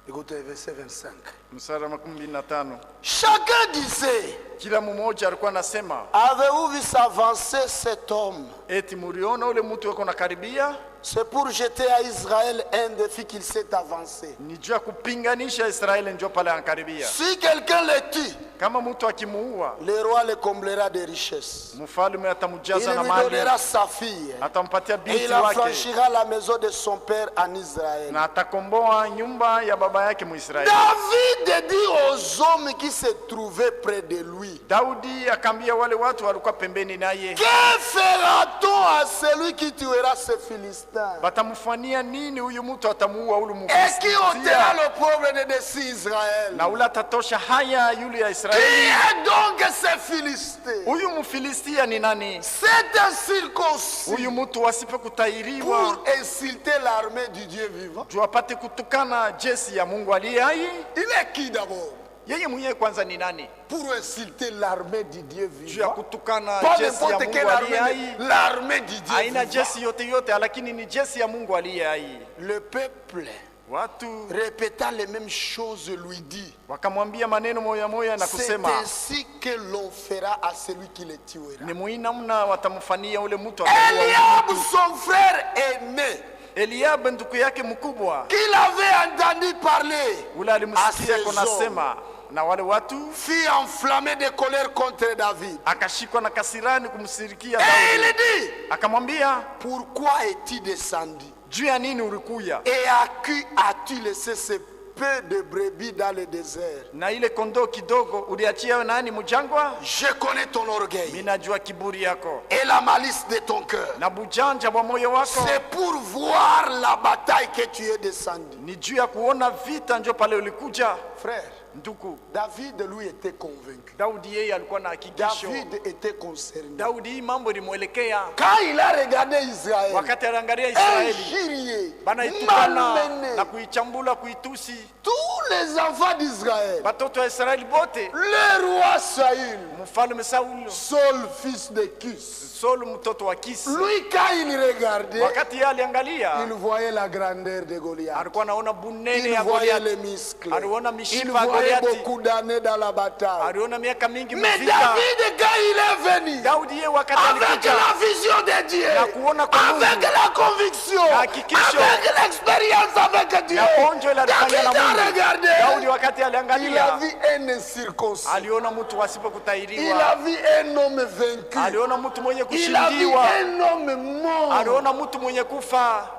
Écoutez, verset 25. Mstari 25. Chacun disait: Kila mmoja alikuwa anasema, avez-vous vu s'avancer cet homme? eti muriona ule mtu yuko nakaribia? C'est pour jeter à Israël un défi qu'il s'est avancé. Ni juu ya kupinganisha Israeli, ndio pale anakaribia. Si quelqu'un le tue, Kama mtu akimuua, le roi le comblera de richesses. mfalme Il atamjaza na lui mali, donnera sa fille atampatia et binti il wake affranchira la maison de son père en Israël. na atakomboa nyumba ya baba yake Muisraeli. David dit aux hommes qui se trouvaient près de lui: Daudi akaambia wale watu walikuwa pembeni naye, que fera-t-on à celui qui tuera ce Philistin batamfanyia nini huyu mtu atamuua ule et qui ôtera Mfilistia, le pauvre de dessus Israël? na ule atatosha haya yule ya Qui Israeli. est donc ce Philistin? Huyu Mfilistia ni nani? C'est un circoncis Huyu mtu wasipe kutahiriwa pour insulter l'armée du Dieu vivant. juu apate kutukana jeshi ya Mungu aliye hai. Il est qui d'abord? Yeye mwenyewe kwanza ni nani? Pour insulter l'armée du Dieu Juu ya vivant. kutukana Pas jeshi ya n'importe Mungu quelle aliye armée, hai. mais l'armée du Dieu Haina vivant. jeshi yote, lakini ni jeshi ya Mungu aliye hai. Le peuple, Watu répétant les mêmes choses, lui dit: wakamwambia maneno moya moya na c'est kusema, ainsi que l'on fera à celui qui le tuera. ni muinamna watamfanyia ule mtu atakuwa Eliab, son frère aîné, Eliab ndugu yake mkubwa, qu'il avait entendu parler, ule alimsikia kunasema na wale watu, fut enflammé de colère contre David. akashikwa na kasirani kumsirikia Et il Daudi. dit: Akamwambia, pourquoi es-tu descendu? juu ya nini ulikuya? Et à qui as-tu laissé ce peu de brebis dans le désert? Na ile kondoo kidogo uliachia nani mjangwa? Je connais ton orgueil Mimi najua kiburi yako et la malice de ton cœur. na bujanja wa moyo wako. C'est pour voir la bataille que tu es descendu. Ni juu ya kuona vita ndio pale ulikuja. Frère, Ndugu, David lui était convaincu. Daudi yeye alikuwa na hakikisho. David était concerné. Daudi hii mambo ilimwelekea Quand il a regardé Israël, wakati aliangalia Israeli injurié, banaitukana malmené, na kuichambula kuitusi tous les enfants d'Israël, batoto wa Israeli bote. le roi Saül, Mfalme Saul, Saul fils de Kis, Saul mtoto wa Kisi, lui quand il regardait, wakati yeye aliangalia il voyait la grandeur de Goliath. alikuwa anaona bunene Il ya voyait Goliathi, les muscles. aliona Il mishipa ya voyait Goliathi, beaucoup d'années dans la bataille. aliona miaka mingi Mais mvita. David, quand il est venu, Daudi yeye wakati avec alikuja la vision de Dieu, na kuona kwa Mungu, avec la conviction, na hakikisho, avec l'expérience avec Dieu, na ponjo ile alifanya David na a Mungu, regardé Daudi wakati il a aliangalia vu un incirconcis. aliona mtu Il a asipokutahiriwa, vu un homme vaincu. aliona mtu mwenye Il a vu kushindiwa, un homme mort. aliona mtu mwenye kufa.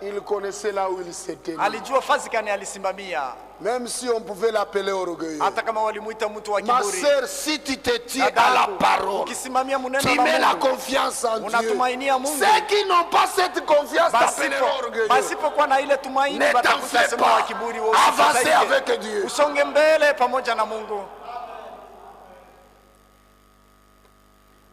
Il connaissait là où il s'était. Alijua fasi gani alisimamia, Même si on pouvait l'appeler orgueilleux. hata kama walimuita mtu wa Ma kiburi. sœur, si tu te tiens à la Dadangu, parole, ukisimamia tu muneno mets la la Mungu, confiance en Dieu. unatumainia Mungu, Ceux qui n'ont pas cette confiance t'appelleront orgueilleux. basipokuwa na ile tumaini Ne t'en watakuta fais sema wa pas. kiburi wao. Avancez avec Dieu. Usonge mbele pamoja na Mungu.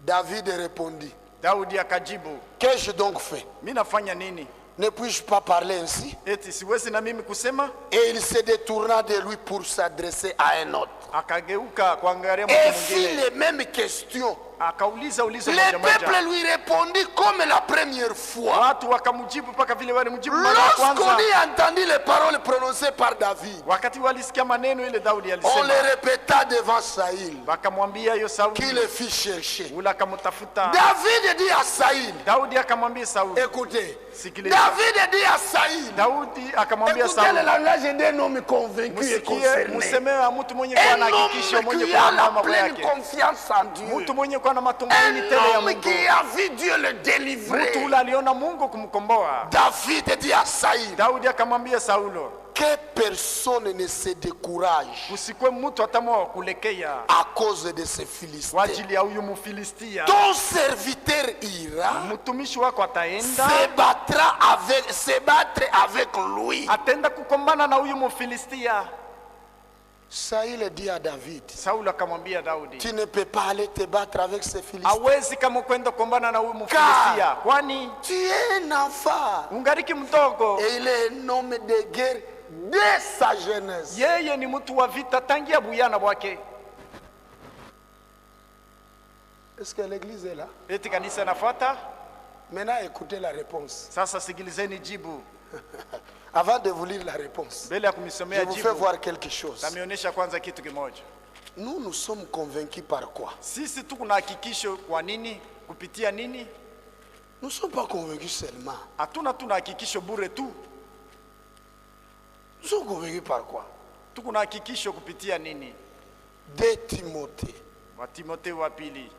David répondit, Daudi akajibu, qu'ai-je donc fait? mimi nafanya nini? Ne puis-je pas parler ainsi? Eti siwezi na mimi kusema? Et il se détourna de lui pour s'adresser à un autre. Akageuka kuangalia Et mtu fit mwingine, les mêmes questions. akauliza ulizo Le moja peuple moja. lui répondit comme la première fois. Watu wakamjibu mpaka vile walimjibu mara ya Lorsqu'on kwanza. y entendit les paroles prononcées par David, Wakati walisikia maneno ile Daudi on alisema, les répéta devant Saïl, wakamwambia hiyo qui Sauli, le fit chercher. ula akamtafuta. David dit à Saïl, Daudi akamwambia Sauli, écoutez, sikiliza. David dit à Saïl, Daudi akamwambia écoutez le Sauli, langage d'un homme convaincu et msikie concerné. msemeo ya mtu mwenye kuwa na Un hakikisho, homme mwenye qui kuwa a na la mambo pleine yake, confiance en Dieu. mtu mwenye kuwa na matumaini tele Un ya homme Mungu, qui a vu Dieu le délivrer. mtu ule aliona Mungu kumkomboa. David dit à Saïl, Daudi akamwambia Saulo, que personne ne se décourage usikwe mtu atamwa wa kulekea à cause de ces kwa Philistins. ajili ya huyu Mfilistia. Ton serviteur ira Mtumishi wako ataenda, se battre avec lui. atenda kukombana na huyu Mfilistia. Saïl dit à David, Saulo akamwambia Daudi, tu ne peux pas aller te battre avec ces Philistins. hawezi kama kwenda kukombana na huyu Mfilistia, kwani Tu es un enfant. ungariki mdogo. Et il est un homme de guerre dès sa jeunesse. Yeye ni mtu wa vita tangia buyana bwake. Est-ce que l'église est là? Eti kanisa nafuata. Maintenant, écoutez la réponse. Sasa sikilizeni jibu. Avant de vous lire la réponse, Mbele ya je kumisomea vous fais jibu, voir quelque chose. tamionyesha kwanza kitu kimoja. Nous, nous sommes convaincus par quoi? Sisi tu kuna hakikisho kwa nini? Kupitia nini? Nous ne sommes pas convaincus seulement. Hatuna tuna hakikisho bure tu. Nous sommes convaincus par quoi? Tu kuna hakikisho kupitia nini? De Timothée. Wa Timotheo wa pili.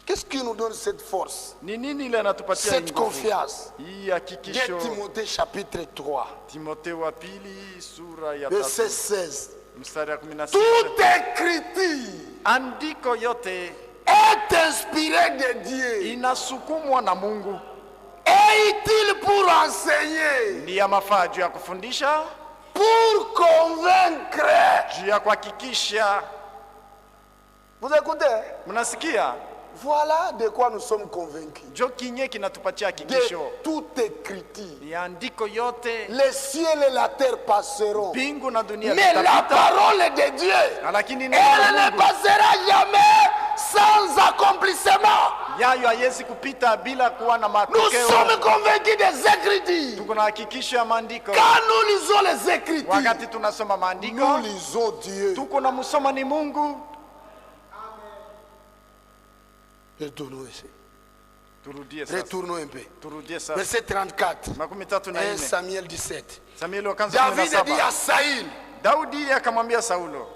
Qu'est-ce qui nous donne cette force? Ni nini ile anatupatia Cette nguvu? confiance. Hii De hakikisho. Timothée chapitre 3, Timotheo wa pili sura ya verset 3 16. mstari ya 16. Toute écriture Andiko yote est inspirée de Dieu inasukumwa na Mungu, et utile pour enseigner, ni ya mafaa juu ya kufundisha, pour convaincre. juu ya kuhakikisha. Vous écoutez? Mnasikia? Voilà de quoi nous sommes convaincus. Jo kinye kinatupatia De hakikisho toute écriture. ni andiko yote. Les cieux et la terre passeront, Mbingu na dunia mais la vitapita, parole de Dieu, lakini neno elle la ne Mungu passera jamais sans accomplissement. yayo haiwezi kupita bila kuwa na Nous matokeo. sommes convaincus des Écritures. Tuko na hakikisho ya maandiko. Quand nous lisons les Écritures, Wakati tunasoma maandiko, nous lisons Dieu. tuko na msoma ni Mungu. Retournons ici. Turudie sasa. Retournons un peu. Turudie sasa. Verset 34. Makumi tatu na 1 nne. Samuel 17. Samueli wa kwanza David dit 17. à Saïl, Daudi akamwambia Saulo,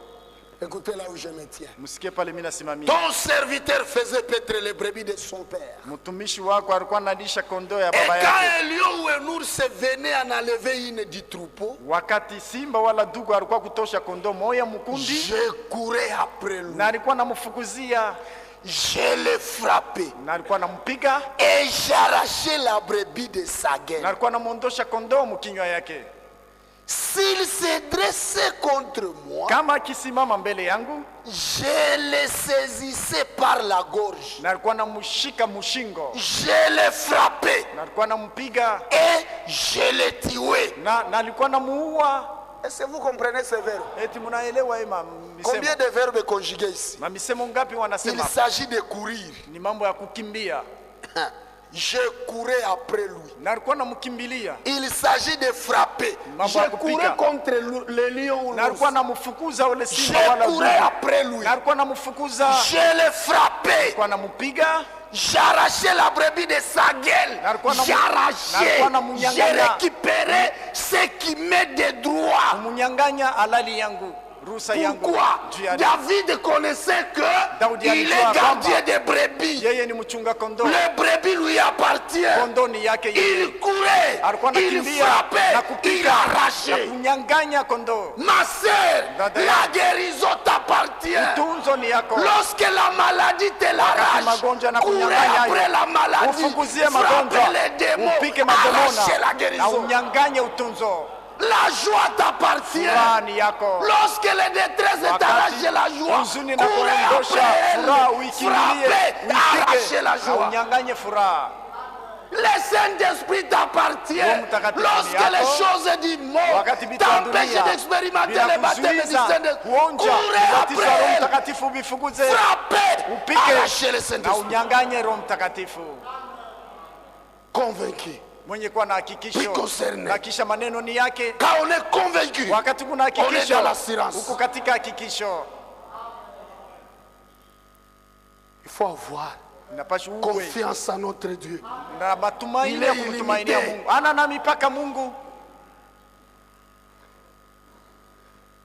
écoutez là où je me tiens. msikie pale mimi nasimamia. Ton serviteur faisait paître les brebis de son père. Mtumishi wako alikuwa analisha kondoo ya Et baba quand yake. un lion ou un ours venait en enlever une du troupeau, Wakati simba wala dugu alikuwa kutosha kondoo moya mkundi, je courais après lui. na alikuwa anamfukuzia, Je l'ai frappé na alikuwa anampiga, et j'arrachais la brebis de sa na gaine. alikuwa anamwondosha kondoo mkinywa yake. S'il se dressait contre moi, Kama akisimama mbele yangu, je le saisissais par la gorge. na alikuwa anamshika mshingo, Je l'ai frappé na alikuwa anampiga, et je l'ai tué. na alikuwa anamuua. Est-ce que vous comprenez ces verbes? Eti mnaelewa hii Combien misemo? de verbes conjugués ici? Mamisemo ngapi Il wanasema? s'agit de courir. Ni mambo ya kukimbia, Je courais après lui. na alikuwa anamkimbilia, Il s'agit de frapper. Mambo ya Je courais kupiga. contre le lion ou na alikuwa l'ours. anamfukuza ule Je simba wala dugu, courais après lui. na alikuwa anamfukuza, Je l'ai frappé alikuwa anampiga, j'arrachais la brebis de sa gueule. J'arrachais, j'ai récupéré ce qui m'est de droit. Pourquoi? David connaissait que il est gardien des brebis. Le brebis lui appartient. Il courait, il frappait, il arrachait. Ma sœur, la guérison t'appartient. Lorsque la maladie te l'arrache, courez après la maladie, frappez les démons, arrachez la guérison. La joie t'appartient. Lorsque les détresses t'arrachent la joie, courez après elle, frappez, arrachez la joie. Le Saint-Esprit t'appartient. Lorsque les choses du monde t'empêchent d'expérimenter les baptêmes du Saint-Esprit, courez après elle, frappez, arrachez le Saint-Esprit. Convaincu. Na kisha maneno ni yake. Quand on est convaincu, wakati kuna hakikisho, on est dans l'assurance. Uko katika hakikisho. Il faut avoir confiance en notre Dieu. Na matumaini ya kumtumainia Mungu. Ana na mipaka Mungu.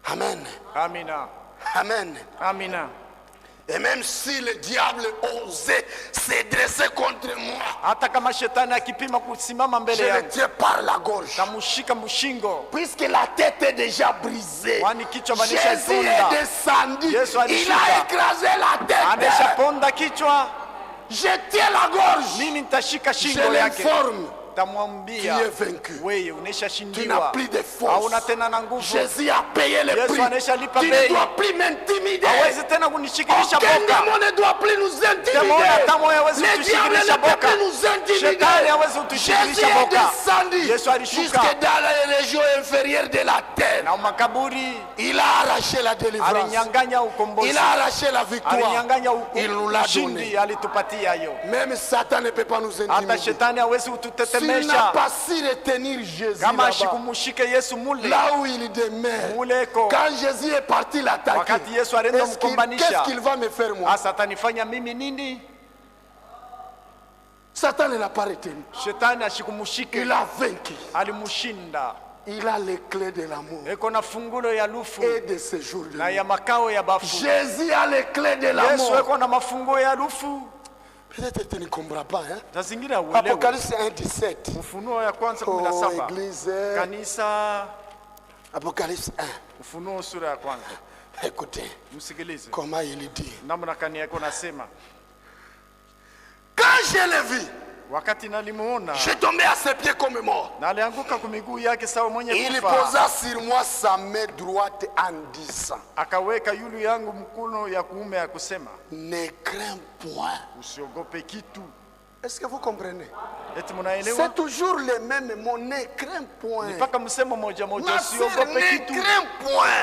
Amen. Amina. Amen. Amina. Et même si le diable osait se dresser contre moi, hata kama shetani akipima kusimama mbele yangu, je le tiens par la gorge. Tamushika mshingo. Puisque la tête est déjà brisée, kwani kichwa manisha Jésus est descendu, il a écrasé la tête. Ameshaponda kichwa. Je tiens la gorge. Mimi nitashika shingo yake. Je l'informe. Tamwambia wewe unashashindiwa. Tu n'as plus de force. Hauna tena na nguvu. Jésus a payé le prix. Tu ne dois plus m'intimider. Hawezi tena kunishikilisha boka. Aucun démon ne doit plus nous intimider. Le diable ne peut plus nous intimider. Jésus est descendu jusque dans les régions inférieures de la terre. Na makaburi. Il a arraché la délivrance. Alinyang'anya ukombozi. Il a arraché la victoire. Alinyang'anya il nous l'a donné. Alitupatia hiyo. Même Satan ne peut pas nous intimider. Hata shetani hawezi ututetemesha. S'il n'a pas su retenir Jésus kama shikumushike Yesu mule, là où il demeure, muleko. Quand Jésus est parti l'attaquer, wakati Yesu alienda mkombanisha, qu'est-ce qu'il va me faire moi? Satanifanya mimi nini? Satan ne l'a pas retenu. Shetani ashikumushike. Il a vaincu. Alimushinda. Il a les clés de l'amour et de ce jour de nuit. Jésus a les clés de l'amour. Peut-être tu ne comprends pas, hein? Apocalypse 1:17. Oh, église. Apocalypse 1. Écoutez. Comment il dit. Quand je l'ai vu, j'ai tombé à ses pieds comme mort. Il posa sur moi sa main droite en disant, ne crains point. Est-ce que vous comprenez? C'est toujours les mêmes mots. Ne crains point. Ma sœur, ne crains point.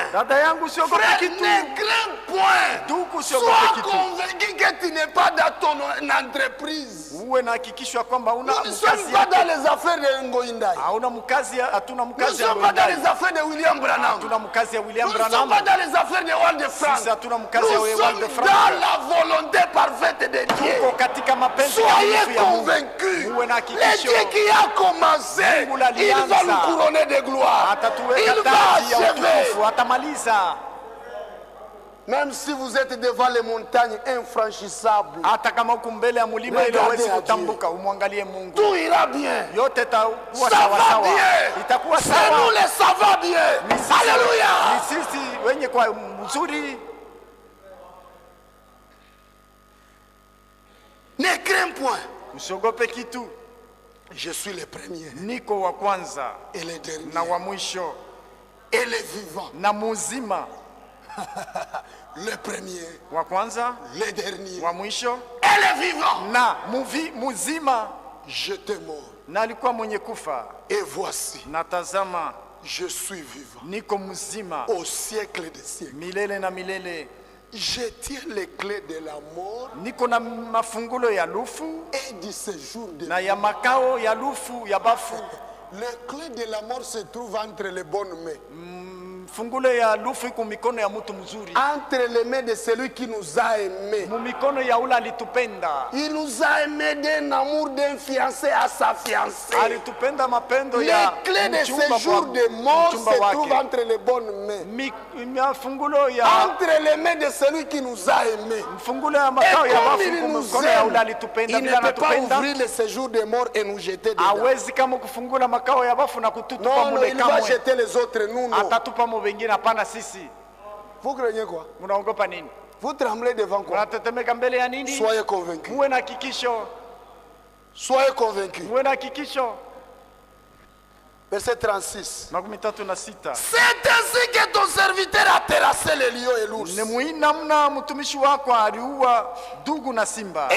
Frère, ne crains point. Sois convaincu que tu n'es pas dans ton entreprise. Nous ne sommes pas dans les affaires de Ngoïndaï. Nous ne sommes pas dans les affaires de William Branham. Nous ne sommes pas dans les affaires de Walt de France. Nous sommes dans la volonté parfaite de Dieu. Soyez convaincus. Le Dieu qui a commencé, il va nous couronner de gloire. Il va achever. Même si vous êtes devant les montagnes infranchissables, regardez à Dieu. Tout ira bien. Ça va bien. C'est nous les ça va bien. Alléluia. Ne crains point. Je suis le premier et le dernier et le vivant. Le premier, le dernier et le vivant. J'étais mort. Et voici, je suis vivant au siècle des siècles. Je tiens les clés de la mort et du séjour de la mort. Les clés de la mort se trouvent entre les bonnes mains. Mfungulo ya lufu iko mikono ya mtu mzuri. Entre les mains de celui qui nous a aimés. Mumikono ya ule alitupenda. Il nous a aimés d'un amour d'un fiancé à sa fiancée. Alitupenda mapendo Les ya clés de séjour de mort se trouvent entre les bonnes mains. Mfungulo ya entre les mains de celui qui nous a aimés. Mfungulo ya makao ya bafu iko mikono ya ule alitupenda. Il ne peut pas ouvrir le séjour de mort et nous jeter dedans. Hawezi kama kufungula makao ya bafu na kututupa non, mule il va jeter les autres, nous non. Atatupa mu wengine hapana sisi. Vous craignez quoi? Mnaogopa nini? Vous tremblez devant quoi? Mnatetemeka mbele ya nini? Soyez convaincus. Muwe na hakikisho. Soyez convaincus. Muwe na hakikisho. Verset 36. C'est ainsi que ton serviteur a terrassé les lions et l'ours. Et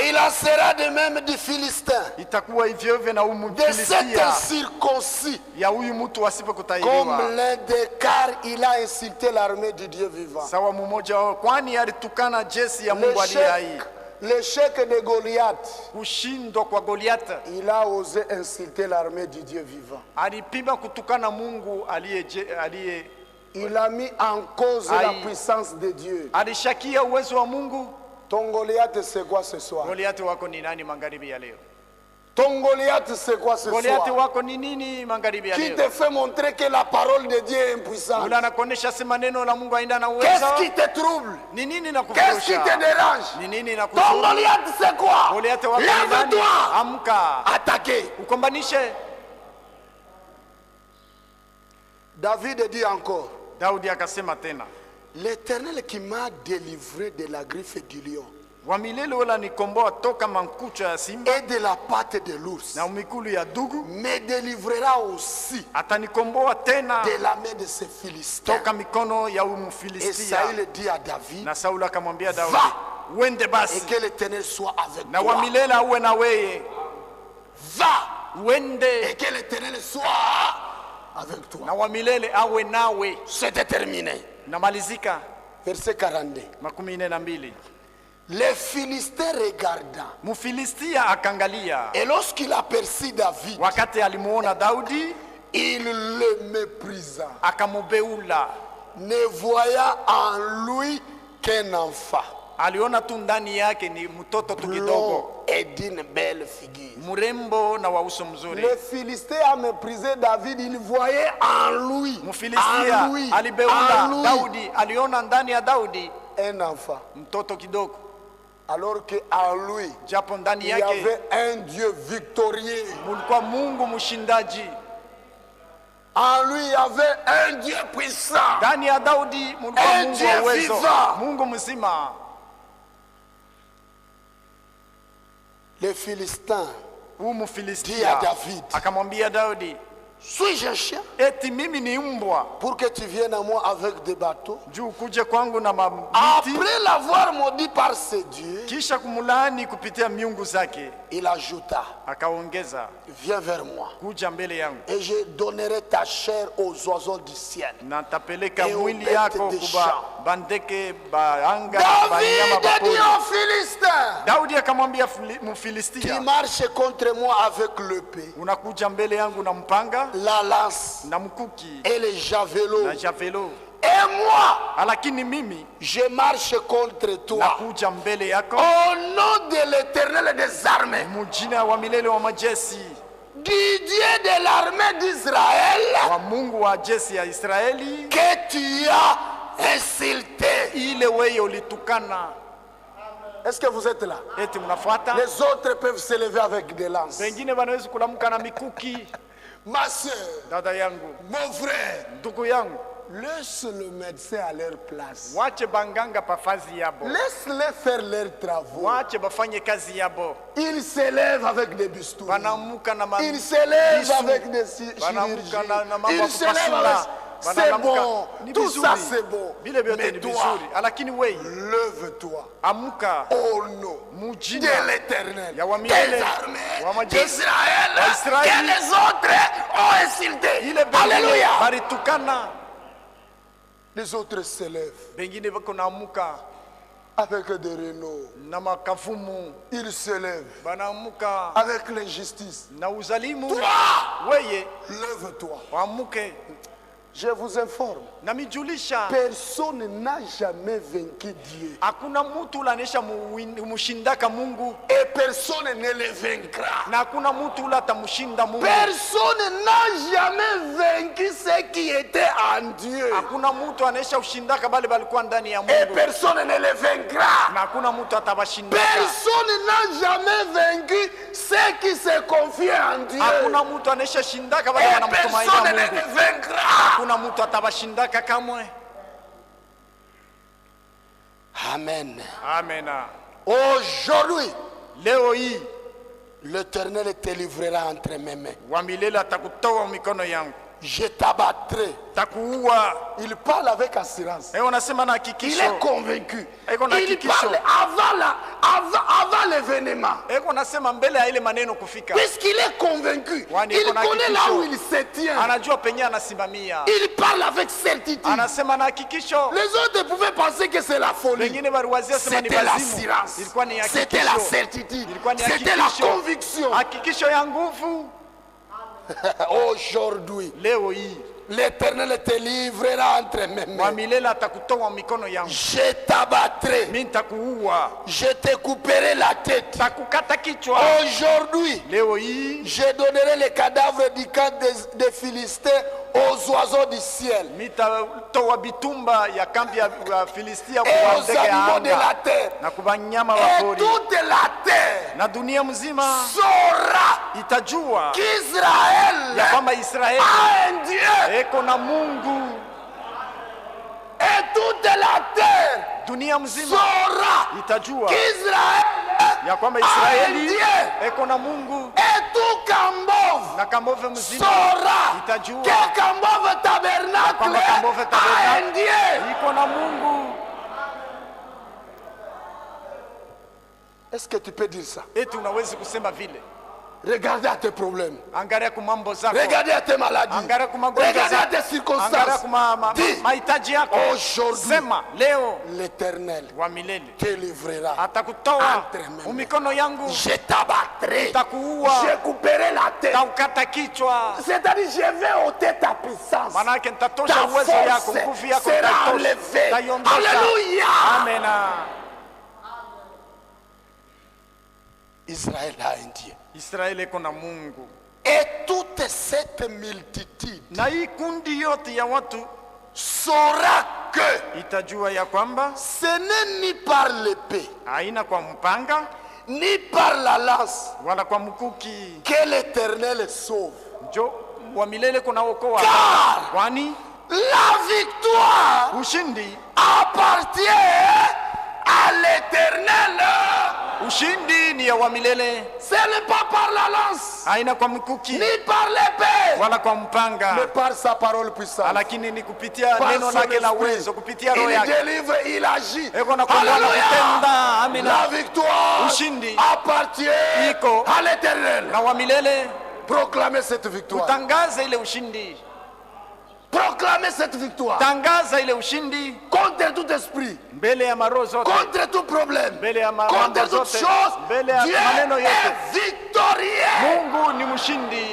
il en sera de même du Philistin, de cet incirconcis, comme l'un des car il a insulté l'armée du Dieu vivant. L'échec de Goliath, il a osé insulter l'armée du Dieu vivant. Il a mis en cause la puissance de Dieu. Ton Goliath c'est quoi ce soir? Ton Goliath c'est quoi ce soir? Qui te fait montrer que la parole de Dieu est impuissante? Qu'est-ce qui te trouble? Qu'est-ce qui te dérange? Ton Goliath c'est quoi? Lève-toi, attaquez. David dit encore, l'Éternel qui m'a délivré de la griffe du lion et de la patte de l'ours me délivrera aussi de la main de ces Philistins. Et Saül dit à David, va et que l'Éternel soit avec toi. Va et que l'Éternel soit avec toi. C'était terminé. Verset 42. Les Philistins regardant. Et lorsqu'il aperçut David, il le méprisa, ne voyant en lui qu'un enfant, blond et d'une belle figure. Les Philistins a méprisé David, il voyait en lui un enfant. Alors qu'en lui, il y avait un Dieu victorieux. En lui, il y avait un Dieu puissant. Un Dieu vivant. Les Philistins dit à David, suis-je un chien pour que tu viennes à moi avec des bateaux? Après l'avoir maudit par ses dieux, il ajouta, viens vers moi et je donnerai ta chair aux oiseaux du ciel et aux bêtes des champs. David dit aux Philistins, qui marche contre moi avec l'épée, la lance et les javelots, et moi je marche contre toi au nom de l'Éternel des armées, du Dieu de l'armée d'Israël, que tu as insulté. Est-ce que vous êtes là? Les autres peuvent se lever avec des lances. Ma soeur, mon frère, laisse le médecin à leur place. Laisse-les faire leurs travaux. Ils s'élèvent avec des bistouris. Ils s'élèvent avec des chirurgies. Ils s'élèvent avec... C'est bon, tout ça c'est bon. Mais toi, lève-toi au nom de l'Éternel, des armées d'Israël, que les autres ont insulté. Alléluia. Les autres s'élèvent avec des rénaux. Ils s'élèvent avec l'injustice. Toi, lève-toi. Je vous informe. Namijulisha. Personne n'a jamais vaincu Dieu. Hakuna mtu ulanesha mushindaka Mungu. Et personne ne le vaincra. Na hakuna mtu ulatamshinda Mungu. Personne n'a jamais vaincu ce qui était en Dieu. Hakuna mtu anesha ushindaka bali balikuwa ndani ya Mungu. Et personne ne le vaincra. Na hakuna mtu atabashindaka. Personne n'a jamais vaincu ceux qui se confient en Dieu. Hakuna mtu anesha shindaka bali wanamtumainia Mungu. Personne ne le vaincra. Hakuna mtu atabashindaka kamwe. Amen. Amen. Aujourd'hui, leo hii l'Éternel te livrera entre mes mains. Wa milele atakutoa mikono yangu. Je t'abattrai. Takuua. Il parle avec assurance. Unasema na hakikisho. Il est convaincu. Il parle avant l'événement. Unasema mbele ya ile maneno kufika. Puisqu'il est convaincu, il connaît là où il se tient. Anajua penye anasimamia. Il parle avec certitude. Anasema na hakikisho. Les autres pouvaient penser que c'est la folie. C'était l'assurance. C'était la certitude. C'était la conviction. Hakikisho ya nguvu. Aujourd'hui, l'Éternel te livrera entre mes mains. Je t'abattrai. Je te couperai la tête. Aujourd'hui, je donnerai les cadavres du camp des Philistins aux oiseaux du ciel. Et aux animaux de la terre. Et toute la terre saura qu'Israël a un Dieu. Et toute la terre saura qu'Israël a un Dieu. Et tout Kambov saura que Kambov tabernacle a un Dieu. Est-ce que tu peux dire ça? Regardez à tes problèmes. Regardez à tes maladies. Regardez à tes circonstances. Dis, aujourd'hui, l'Éternel te livrera entre mes mains. Je t'abattrai. Je couperai la tête. C'est-à-dire, je vais ôter ta puissance. Ta force sera enlevée. Alléluia. Amen. Israël a un Dieu. Israel eko na Mungu. Et toute cette multitude na hii kundi yote ya watu saura que itajua ya kwamba ce n'est ni par l'épée, haina kwa mpanga, ni par la lance, wala kwa mkuki, que l'Éternel sauve. Jo wa milele kuna okoa. Kwani la victoire ushindi appartient à l'Éternel. Ushindi ni ya wa milele. Ce n'est pas par la lance, haina kwa mkuki, ni par l'épée, wala kwa mpanga, mais par sa parole puissante. Lakini ni kupitia neno lake la uwezo, kupitia roho yake. Il délivre, il agit. Alléluia. La victoire ushindi appartient à l'Éternel. Na wa milele. Proclamez cette victoire. Utangaze ile ushindi. Proclamez cette victoire. Tangaza ile ushindi contre tout esprit, mbele ya maroho zote, contre tout problème, mbele ya contre toute chose. Mbele ya maneno Dieu yote. est victorieux. Mungu ni mshindi.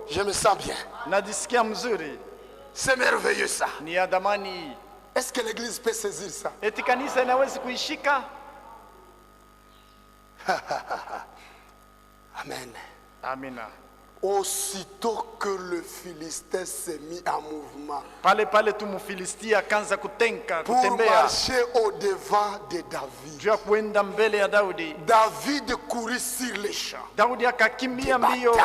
Je me sens bien. Najisikia mzuri. C'est merveilleux ça. Ni adamani. Est-ce que l'église peut saisir ça? Eti kanisa inaweza kuishika? Amen. Amina. Aussitôt que le Philistin s'est mis en mouvement pale tu Mfilistia akaanza kutenka pour kutembea marcher au devant de David, juu ya kuenda mbele ya Daudi. David courut sur les champs. Daudi akakimbia mbio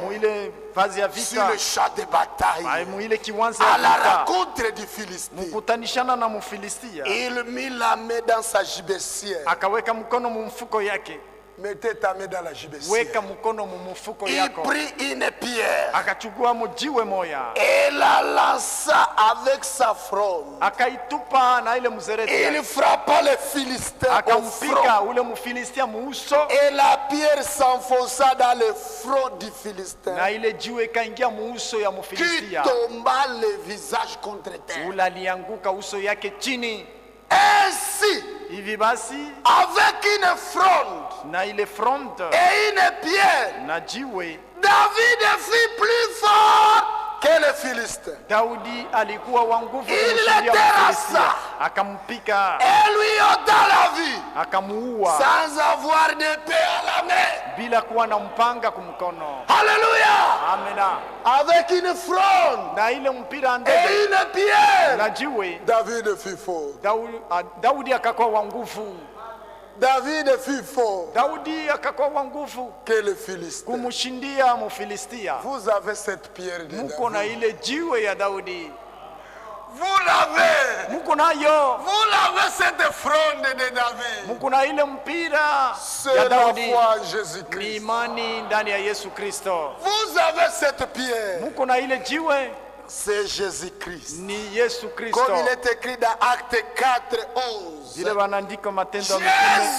muile vazi ya vita, sur le champ de bataille, muile kiwanza à ya la vita, rencontre du Philistin. kukutanishana na Mfilistia. Il mit la main dans sa gibecière. Akaweka mkono mumfuko yake. Mettez ta main dans la gibecière. Weka mkono mumufuko Il yako. prit une pierre Akachukua mujiwe moya. et la lança avec sa fronde. Akaitupa na ile mzereti. Il frappa le Philistin au front. Akampika ule Mfilistia muuso. Et la pierre s'enfonça dans le front du Philistin, Na ile jiwe kaingia muuso ya qui Mfilistia. tomba le visage contre terre. Ula alianguka uso yake chini. Ainsi, Hivi basi avec une fronde na ile fronde et une pierre, na jiwe, David fut plus fort que les Philistins. Daudi alikuwa wa nguvu Il kumshindia le Wafilisti. terrassa. Akampika, Et lui ôta la vie. akamuua Sans avoir d'épée à la main. bila kuwa na mpanga kumkono. Alléluia. Amina. Avec une fronde Na ile mpira et ndege une pierre. na jiwe, David fut fort. Daudi akakuwa wa nguvu. David fut fort Daudi akakuwa wa nguvu que les Philistins. kumshindia Mfilistia. Vous avez cette pierre de Muko na David. ile jiwe ya Daudi, Vous l'avez. muko nayo. Vous l'avez cette fronde de David. Muko na ile mpira C'est ya la Daudi, foi en ni Jésus-Christ. imani ndani ya Yesu Kristo. Vous avez cette pierre. Muko na ile jiwe, C'est Jésus-Christ. ni Yesu Kristo. Comme il est écrit dans Acte 4, 11. Vile wanaandika Matendo ya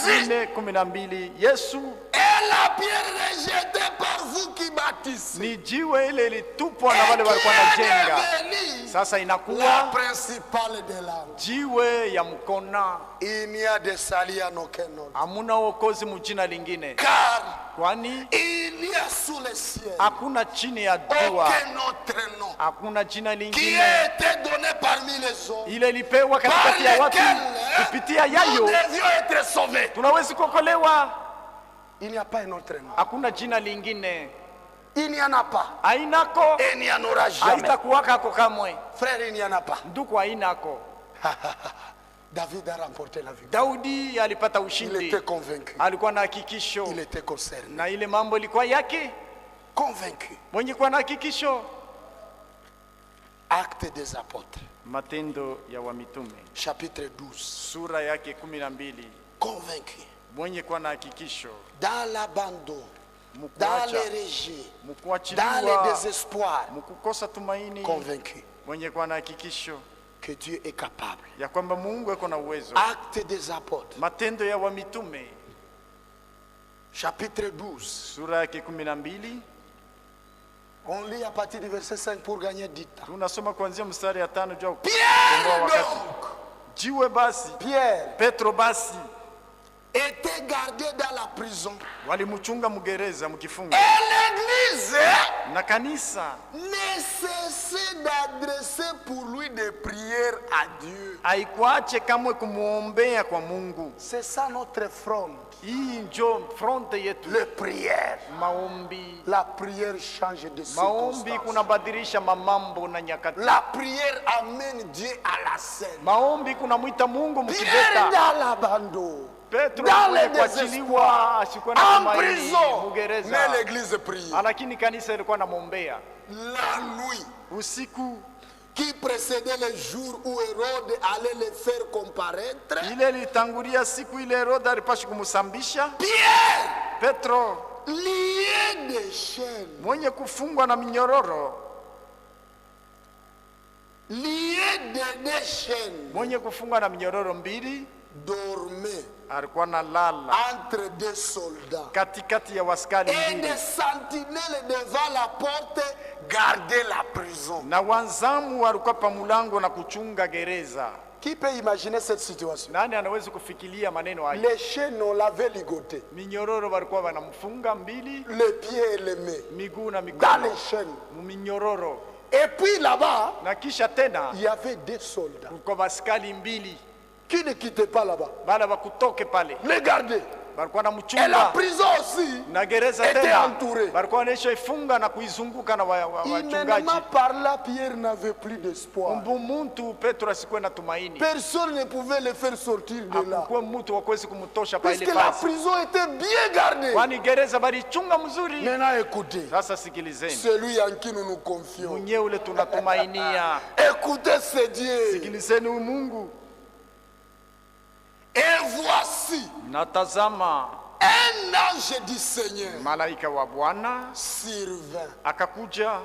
Jésus. Mitume 4:12, Yesu Et la pierre rejetée par vous qui bâtissez. ni jiwe ile ilitupwa na Et wale qui walikuwa est wanajenga, devenue sasa la inakuwa principale de l'âme. jiwe ya mkona. Il n'y a de salut en aucun autre. Hamuna wokozi mjina lingine, Car kwani il n'y a sous le ciel hakuna chini ya jua, aucun autre nom hakuna jina qui lingine a été donné parmi les hommes ile ilipewa par katikati ya watu, lesquels kupitia nous yayo devions être sauvés. tunawezi kuokolewa. Il n'y a pas un autre nom. Hakuna jina lingine, Il n'y en a pas. ainako Et il n'y en aura jamais. haitakuwakako kamwe. Frère, il n'y en a pas. Ndugu, ainako. David a remporté la victoire. Daudi alipata Il ushindi, était convaincu. alikuwa na hakikisho Il était concerné. na ile mambo ilikuwa yake, Convaincu. mwenye kuwa na hakikisho. Acte des apôtres. Matendo ya Wamitume Chapitre 12. sura yake 12, Convaincu. mwenye kuwa na hakikisho, Dans l'abandon, dans les mkuacha, régies, dans le mkuachiliwa, désespoir. mkukosa tumaini, Convaincu mwenye kuwa na hakikisho que Dieu est capable. ya kwamba Mungu ako na uwezo. Acte des apôtres. Matendo ya Wamitume Chapitre 12. sura yake 12, On lit à partir du verset 5 pour gagner du temps. tunasoma kuanzia mstari ya 5 juu ya Pierre kukomboa wakati. donc, Jiwe basi, Pierre Petro basi était gardé dans la prison. walimchunga mgereza mkifunga, Et l'église na kanisa ne cessait d'adresser pour lui des prières à Dieu. haikuache kamwe kumuombea kwa Mungu. C'est ça notre front. Hii njo fronte yetu, Les prières. maombi. La prière change de Maombi circonstance. kunabadilisha mamambo na nyakati. La prière amène Dieu à la scène. Maombi kunamwita Mungu Pierre mkiveta. dans l'abandon, Petro dans le kule kuachiliwa, asikuwa na en tumaini prison, mugereza, mais l'église prie. lakini kanisa ilikuwa namwombea. La nuit Usiku qui précédait le jour où Hérode allait les faire comparaître, ile litangulia siku ile Herode alipashi kumsambisha Pierre, Petro, lié de chaînes, mwenye kufungwa na minyororo, lié de deux chaînes, mwenye kufungwa na minyororo mbili, dormait alikuwa na lala entre deux soldats. katikati ya waskari Et mbili, des sentinelles devant la porte gardaient la prison. na wanzamu walikuwa pa mulango na kuchunga gereza. Qui peut imaginer cette situation? Nani anaweza kufikiria maneno haya? Les chaînes, on l'avait ligoté. Minyororo walikuwa wanamfunga mbili, Les pieds et les mains. miguu na Dans mikono les chaînes. minyororo, Et puis là-bas, na kisha tena il y avait des soldats kulikuwa baskali mbili qui ne quittaient pas là-bas. bala bakutoke pale, Les garder. balikuwa Et la namchunga prison aussi na gereza était tena entourée. balikuwa wanaishoifunga na kuizunguka na wachungaji. Humainement par là, Pierre n'avait plus d'espoir. Mbu muntu Petro asikuwe na tumaini, Personne ne pouvait le faire sortir de là. hakukuwa mtu wakuwezi kumtosha pa ile Puisque la fasi, prison était bien gardée. kwani gereza balichunga mzuri. Maintenant écoutez, Sasa sikilizeni, celui en qui nous nous confions. mwenye ule tunatumainia, Écoutez ce Dieu. sikilizeni huyu Mungu. Et voici Natazama un ange du Seigneur malaika wa Bwana survint akakuja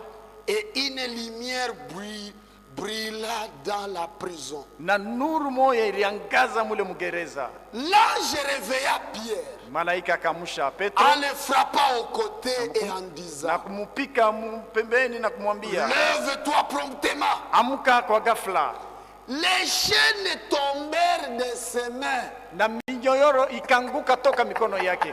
et une lumière brilla dans la prison. na nuru moya iliangaza mule mgereza. L'ange réveilla Pierre Malaika akamusha Petro en le frappant au côté et en na disant: kumupika pembeni na kumwambia lève-toi promptement. amka kwa ghafla, Les chaînes tombèrent de ses mains. na minyororo ikanguka toka mikono yake.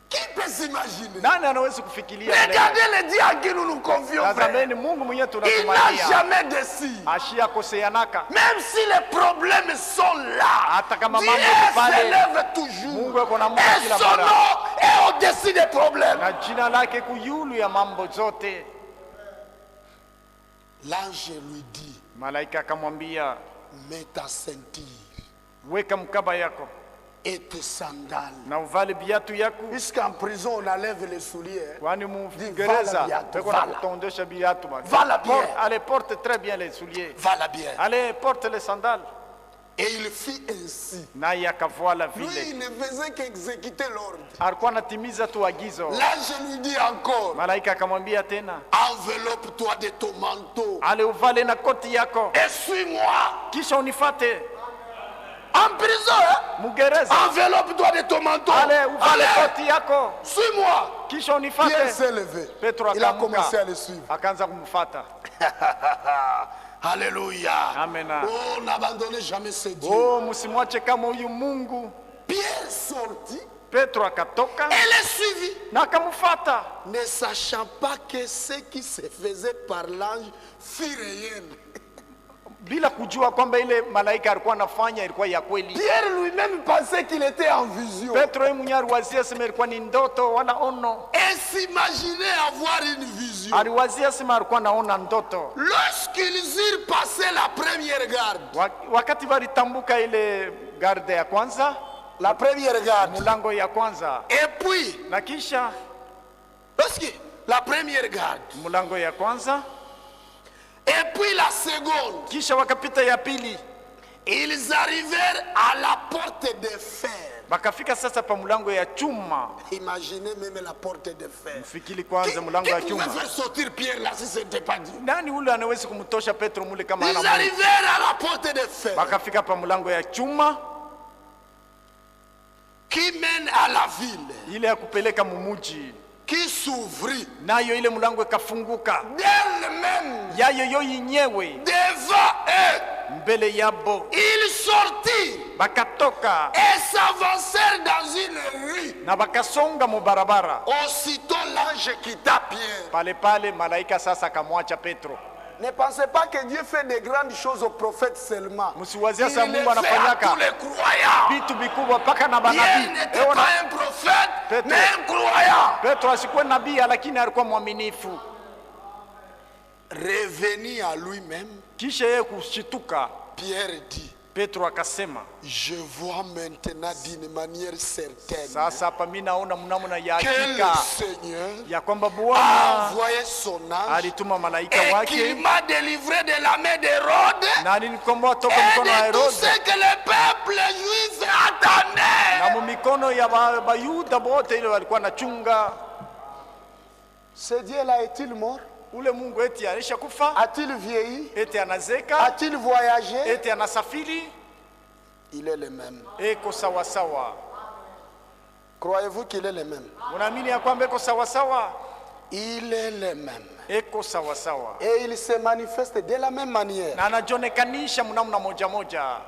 Qui peut s'imaginer? Nani anaweza kufikiria? Regardez le Dieu à qui nous nous confions. Tazameni Mungu mwenyewe Il n'a tunatumainia. jamais déçu. Ashiakoseanaka. Même si les problèmes sont là, Hata kama Dieu mambo ni pale, s'élève toujours. Mungu yuko na Mungu Et kila son mara. nom est au-dessus des problèmes. Na jina lake kuyulu ya mambo zote. L'ange lui dit, Malaika akamwambia, mets ta ceinture weka mkaba yako et tes sandales. na uvale viatu yako. Puisqu'en prison on enlève les souliers. Kwani Vala Muingereza viatu, beko na vala. kutondesha viatu basi. Vala bien. Allez, porte très bien les souliers. Va bien. Allez, porte les sandales. Et il fit ainsi. Naye akavoila Lui, vile. il ne faisait qu'exécuter l'ordre. Alikuwa anatimiza tu agizo. L'ange lui dit encore, Malaika akamwambia tena, enveloppe-toi de ton manteau ale uvale na koti yako et suis-moi. kisha unifate. En prison, hein? Muingereza, Enveloppe-toi de ton manteau. ale uvale Allez, koti yako suis-moi. kisha Pierre unifate. s'est levé. Petro Il a commencé à akaamka le suivre. akaanza kumfuata. Alléluia. Amen. Oh, n'abandonnez jamais ce Dieu. Oh, msimwache kama huyu Mungu. Pierre sortit Petro akatoka et le suivit, na akamfuata, ne sachant pas que ce qui se faisait par l'ange fut réel. bila kujua kwamba ile malaika alikuwa anafanya ilikuwa ya kweli. Pierre lui-même pensait qu'il était en vision. Petro yeye mwenyewe aliwazia sema ilikuwa ni ndoto wala ono. Et s'imaginait avoir une vision. Aliwazia sema alikuwa anaona ndoto. Lorsqu'ils eurent passé la première garde, Wakati walitambuka ile garde ya kwanza, la première garde, mulango ya kwanza, et puis, na kisha lorsque la première garde, mulango ya kwanza, et puis la seconde, kisha wakapita ya pili, ils arrivèrent à la porte de fer. bakafika sasa pa mulango ya chuma. Imaginez même la porte de fer. Mfikiri kwanza mulango ya Qui chuma. pouvait faire sortir Pierre là si ce n'était pas dit? Nani ule anaweza kumtosha Petro mule kama Ils ana Mungu? arrivèrent à la porte de fer Bakafika pa mulango ya chuma qui mène à la ville, ile ya kupeleka mumuji, qui s'ouvrit nayo ile mulango ikafunguka d'elle-même yayo yo yenyewe devant eux. mbele yabo. Ils sortirent Bakatoka et s'avancèrent dans une rue. na bakasonga mubarabara. Aussitôt l'ange quitta Pierre. Pale pale malaika sasa akamwacha Petro. Ne pensez pas que Dieu fait de grandes choses aux prophètes seulement. Il Msiwazia le sa Mungu fait à anafanyaka tous les croyants. vitu vikubwa paka na Pierre banabii. n'était pas un prophète, mais un croyant. Petro asikuwa nabii lakini alikuwa mwaminifu. Revenu à lui-même, Kisha yeye kushituka, Pierre dit, Petro akasema, je vois maintenant d'une manière certaine sasa hapa mimi naona mnamna ya que le hakika Seigneur ya kwamba a Bwana envoyé son ange alituma malaika et qu'il wake m'a délivré de la main d'Hérode na alinikomboa toka et mkono wa de tout Herode ce que le peuple juif na attendait. mu mikono ya Bayuda bote ile walikuwa nachunga. Ce Dieu-là est-il mort? Ule Mungu eti alishakufa, A-t-il vieilli? eti anazeka, A-t-il voyagé? eti anasafiri, Il est le même. eko sawa sawa. Croyez-vous qu'il est le même? Unaamini ya kwamba eko sawa sawa? Il est le même. Eko sawa sawa. Et il se manifeste de la même manière. Na anajonekanisha mnamna moja moja.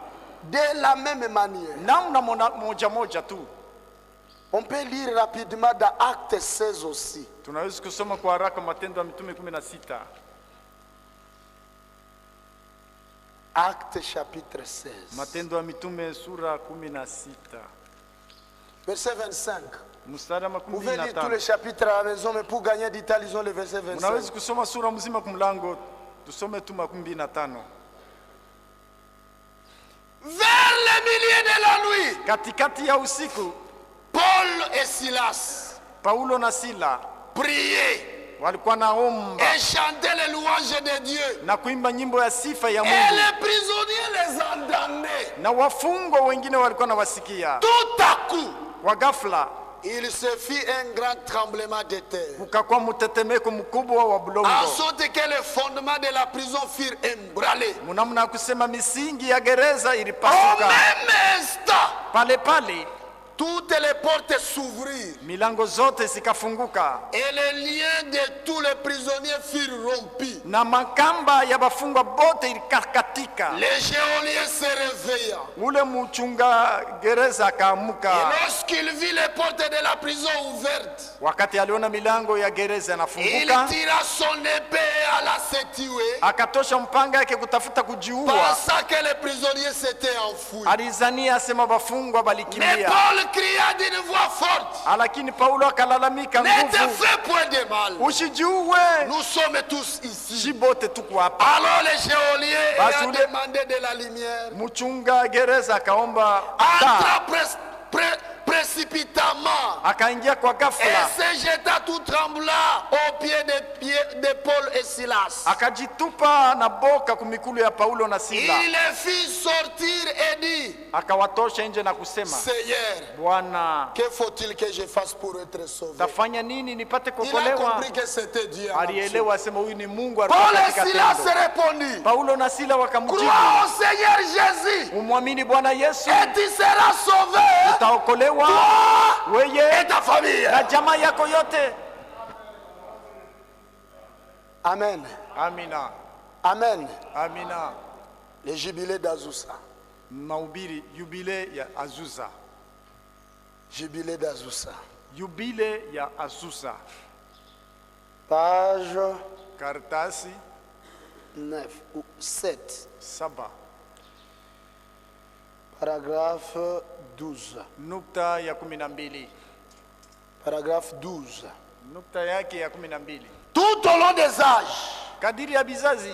De la même manière. Namna moja moja tu. On peut lire rapidement dans Acte 16 aussi. Tunaweza kusoma kwa haraka Matendo ya Mitume 16. Acte chapitre 16. Matendo ya Mitume sura 16. Verset 25. Mstari wa Vous pouvez lire tout le 25. chapitre à la maison, mais pour gagner du temps, lisons le verset 25. Unaweza kusoma sura mzima kumlango, tusome tu 25. Vers le milieu de la nuit, Katikati ya usiku, Paul et Silas Paulo na Sila priaient walikuwa naomba et chantaient les louanges de Dieu. na kuimba nyimbo ya sifa ya Et Mungu, les prisonniers les entendaient. na wafungwa wengine walikuwa nawasikia. Tout à coup, Kwa ghafla il se fit un grand tremblement de terre, kukakuwa mtetemeko mkubwa wa en bulongo, sorte que les fondements de la prison furent ébranlés. munamna kusema misingi ya gereza Au ilipasuka. même instant, Pale pale toutes les portes s'ouvrirent. Milango zote zikafunguka. Et les liens de tous les prisonniers furent rompus. Na makamba ya bafungwa bote ilikakatika. Les geôliers se réveilla. Ule mchunga gereza akaamuka. Et lorsqu'il vit les portes de la prison ouvertes, wakati aliona milango ya gereza il inafunguka, tira son épée et alla se tuer. akatosha mpanga yake kutafuta kujiua. Pensant que les prisonniers s'étaient enfouis. Alizania asema bafungwa Mais balikimbia. Paul cria d'une voix forte, Lakini Paulo akalalamika ne te nguvu, fais point de mal. usijiue, Nous sommes tous ici. shibote tuko hapa. Alors les geôliers Basi ayant ule- demandé de la lumière, Mchunga gereza akaomba taa, entra précipitamment akaingia kwa et ghafla, se jeta tout tremblant aux pieds de Paul et Silas. akajitupa na boka kumikulu ya Paulo na Sila, Il les fit sortir et dit, akawatosha nje na kusema, Seigneur, Bwana, que faut-il que je fasse pour être sauvé? tafanya nini nipate Il a kuokolewa? compris que c'était Dieu. en action. Alielewa asema huyu ni Mungu alikuwa Paul et katika Silas tendo. répondit, Paulo na Sila wakamjibu, crois au Seigneur Jésus umwamini Bwana Yesu et tu seras sauvé, utaokolewa toi weye et ta famille. na jamaa yako yote. Amen. Amina, Amen. amina. Le jubilé d'Azusa. Mahubiri yubile ya Azusa, Jubilé d'Azusa. yubile ya Azusa, Page karatasi 9 ou 7. 7, Paragraphe 12. nukta ya 12, Paragraphe 12. nukta yake ya 12. Tout au long des âges, Kadiri ya bizazi,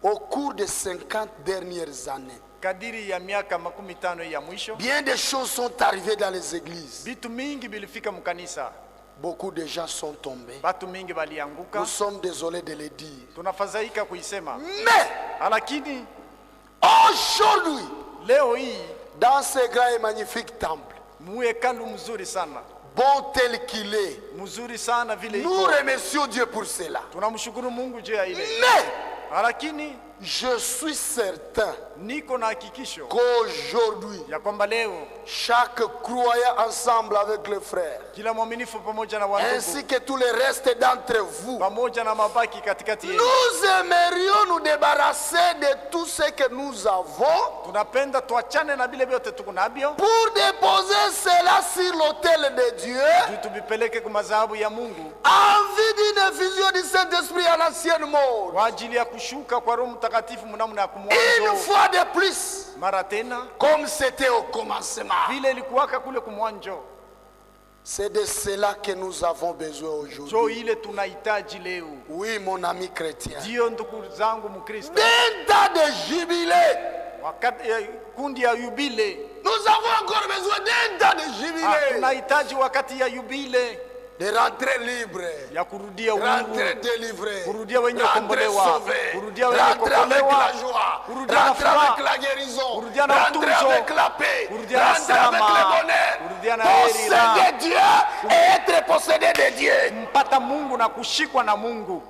au cours des 50 dernières années, kadiri ya miaka 15 ya mwisho, bien des choses sont arrivées dans les églises. vitu mingi bilifika mkanisa, Beaucoup de gens sont tombés. batu mingi balianguka. Nous sommes désolés de le dire. Tunafadhaika kuisema, Mais lakini aujourd'hui, leo hii dans ce grand et magnifique temple, muhekalu mzuri sana, bon tel qu'il est, mzuri sana vile nous iko, remercions Dieu pour cela. tunamshukuru Mungu juu ya ile. Mais Lakini je suis certain niko na hakikisho qu'aujourd'hui, ya kwamba leo chaque croyant ensemble avec les frères, kila mwaminifu pamoja na ainsi wandugu que tous les restes d'entre vous, pamoja na mabaki katikati yetu, nous aimerions nous débarrasser de tout ce que nous avons tunapenda tuachane na vile vyote tuko navyo, pour déposer cela sur l'autel de Dieu juu tuvipeleke kwa madhabahu ya Mungu en vue d'une effusion du Saint-Esprit à l'ancienne mort. kwa ajili ya kushuka kwa Roho Mtakatifu mnamna ya Une kumwanzo fois de plus, mara tena comme c'était au commencement. vile ilikuwaka kule kumwanzo. C'est de cela que nous avons besoin Jo aujourd'hui. ile tunahitaji leo. Oui, mon ami chrétien. Ndio ndugu zangu Mkristo, D'un tas de jubilé. wakati kundi ya yubile, Nous avons encore besoin d'un tas de jubilé. tunahitaji wakati ya yubile De rentrer libre. ya kurudia Rentrer uhuru, délivré. kurudia wenye Rentrer kukombolewa, sauvé. kurudia wenye Rentrer avec kukombolewa, la joie. kurudia na Rentrer avec furaha, la guérison. kurudia na Rentrer utunzo, avec la paix. kurudia na Rentrer avec salama, le bonheur. kurudia na heri raha, Posséder Dieu et être possédé de Dieu. mpata Mungu na kushikwa na Mungu.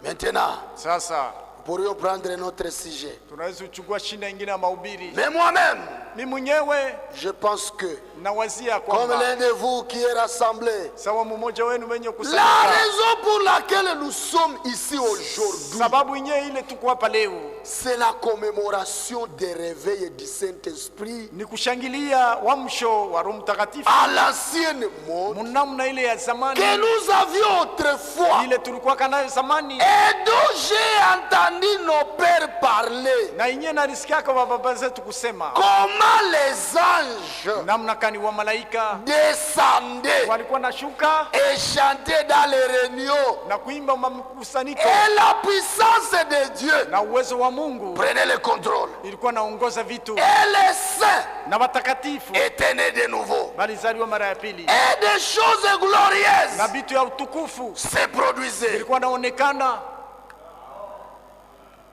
Maintenant, Sasa nous pourrions prendre notre sujet. tunaweza kuchukua shina ingine ya mahubiri. Mais moi-même, Mimi mwenyewe je pense que, nawazia comme kwamba l'un de vous qui est rassemblé, sawa mmoja wenu wenye la kusanyika, raison pour laquelle nous sommes ici aujourd'hui, sababu yenyewe ile tuko hapa leo c'est la commémoration des réveils du Saint-Esprit ni kushangilia wamsho wa Roho Mtakatifu à l'ancienne monde mnamna ile ya zamani, que nous avions autrefois ile tulikuwa nayo zamani, et dont j'ai entendu nos pères parler. na yenyewe nalisikia kwa baba zetu kusema Comment les anges namna kani wa malaika descendaient walikuwa nashuka et chantaient dans les réunions. na kuimba makusanyiko, Et la puissance de Dieu na uwezo wa Mungu prenait le contrôle. ilikuwa naongoza vitu, Et les saints na watakatifu étaient nés de nouveau. walizaliwa mara ya pili, Et des choses na glorieuses vitu ya utukufu se produisaient. ilikuwa naonekana.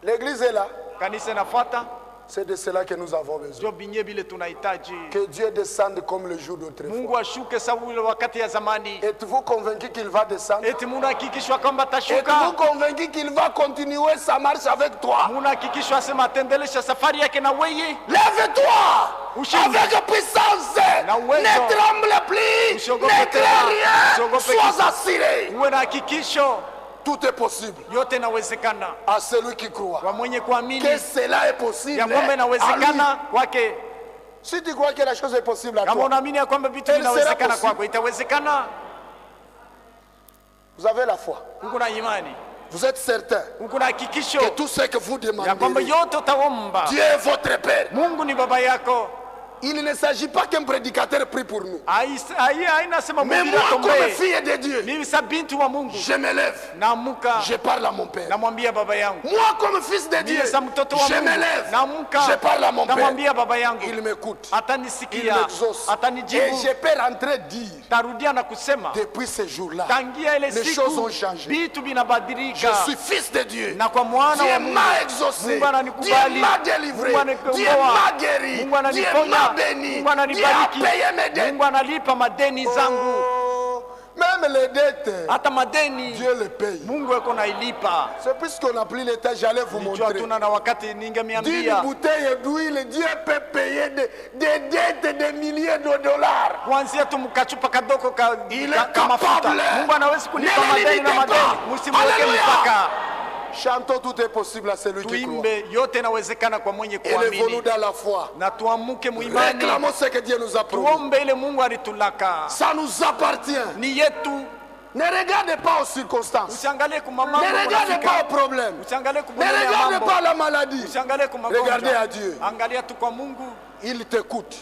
L'église est là. Kanisa inafuata, C'est de cela que nous avons besoin. ndio binye vile tunahitaji. Que Dieu descende comme le jour d'autrefois. Mungu ashuke sawa ile wakati ya zamani. Êtes-vous convaincu qu'il va descendre? Eti munahakikishwa kwamba Êtes-vous atashuka? convaincu qu'il va continuer sa marche avec toi? Munahakikishwa asema atendelesha safari yake na wewe? Lève-toi Ushindi. avec puissance Ne tremble plus. Ne crains rien. Sois assuré. Tout est possible à celui qui croit. Que cela est possible à lui. Si tu crois que la chose est possible à toi, elle sera possible. Vous avez la foi. Vous êtes certain que tout ce que vous demandez, Dieu est votre Père. Il ne s'agit pas qu'un prédicateur prie pour nous. Mais moi, comme fille de Dieu, je me lève. Je parle à mon Père. Moi, comme fils de Dieu, je me lève. Je parle à mon Père. Il m'écoute. Il m'exauce. Et je peux rentrer dire, depuis ce jour-là, les choses ont changé. Je suis fils de Dieu. Dieu m'a exaucé. Dieu m'a délivré. Dieu m'a guéri. Dieu m'a béni. Dieu a payé mes dettes. Même les dettes, Dieu les paye. C'est puisqu'on n'a plus les temps, j'allais vous montrer. D'une bouteille d'huile, Dieu peut payer des dettes de milliers de dollars. Il est capable. Ne limitez pas. Alléluia. Chantons, tout est possible à celui qui croit. Élevons-nous dans la foi. Réclamons ce que Dieu nous a promis. Ça nous appartient. Ne regardez pas aux circonstances. Ne regardez pas aux problèmes. Ne regardez pas à la maladie. Regardez à Dieu. Il t'écoute.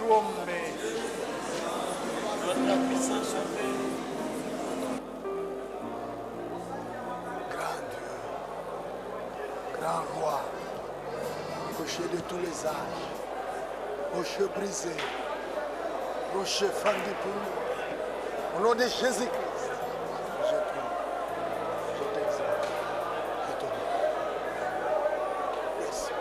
tuombe. Grand Dieu, grand roi, rocher de tous les âges, rocher brisé, rocher fendu pour nous. Au nom de Jésus-Christ, je t'aime, je t'exalte, je t'honore. Merci.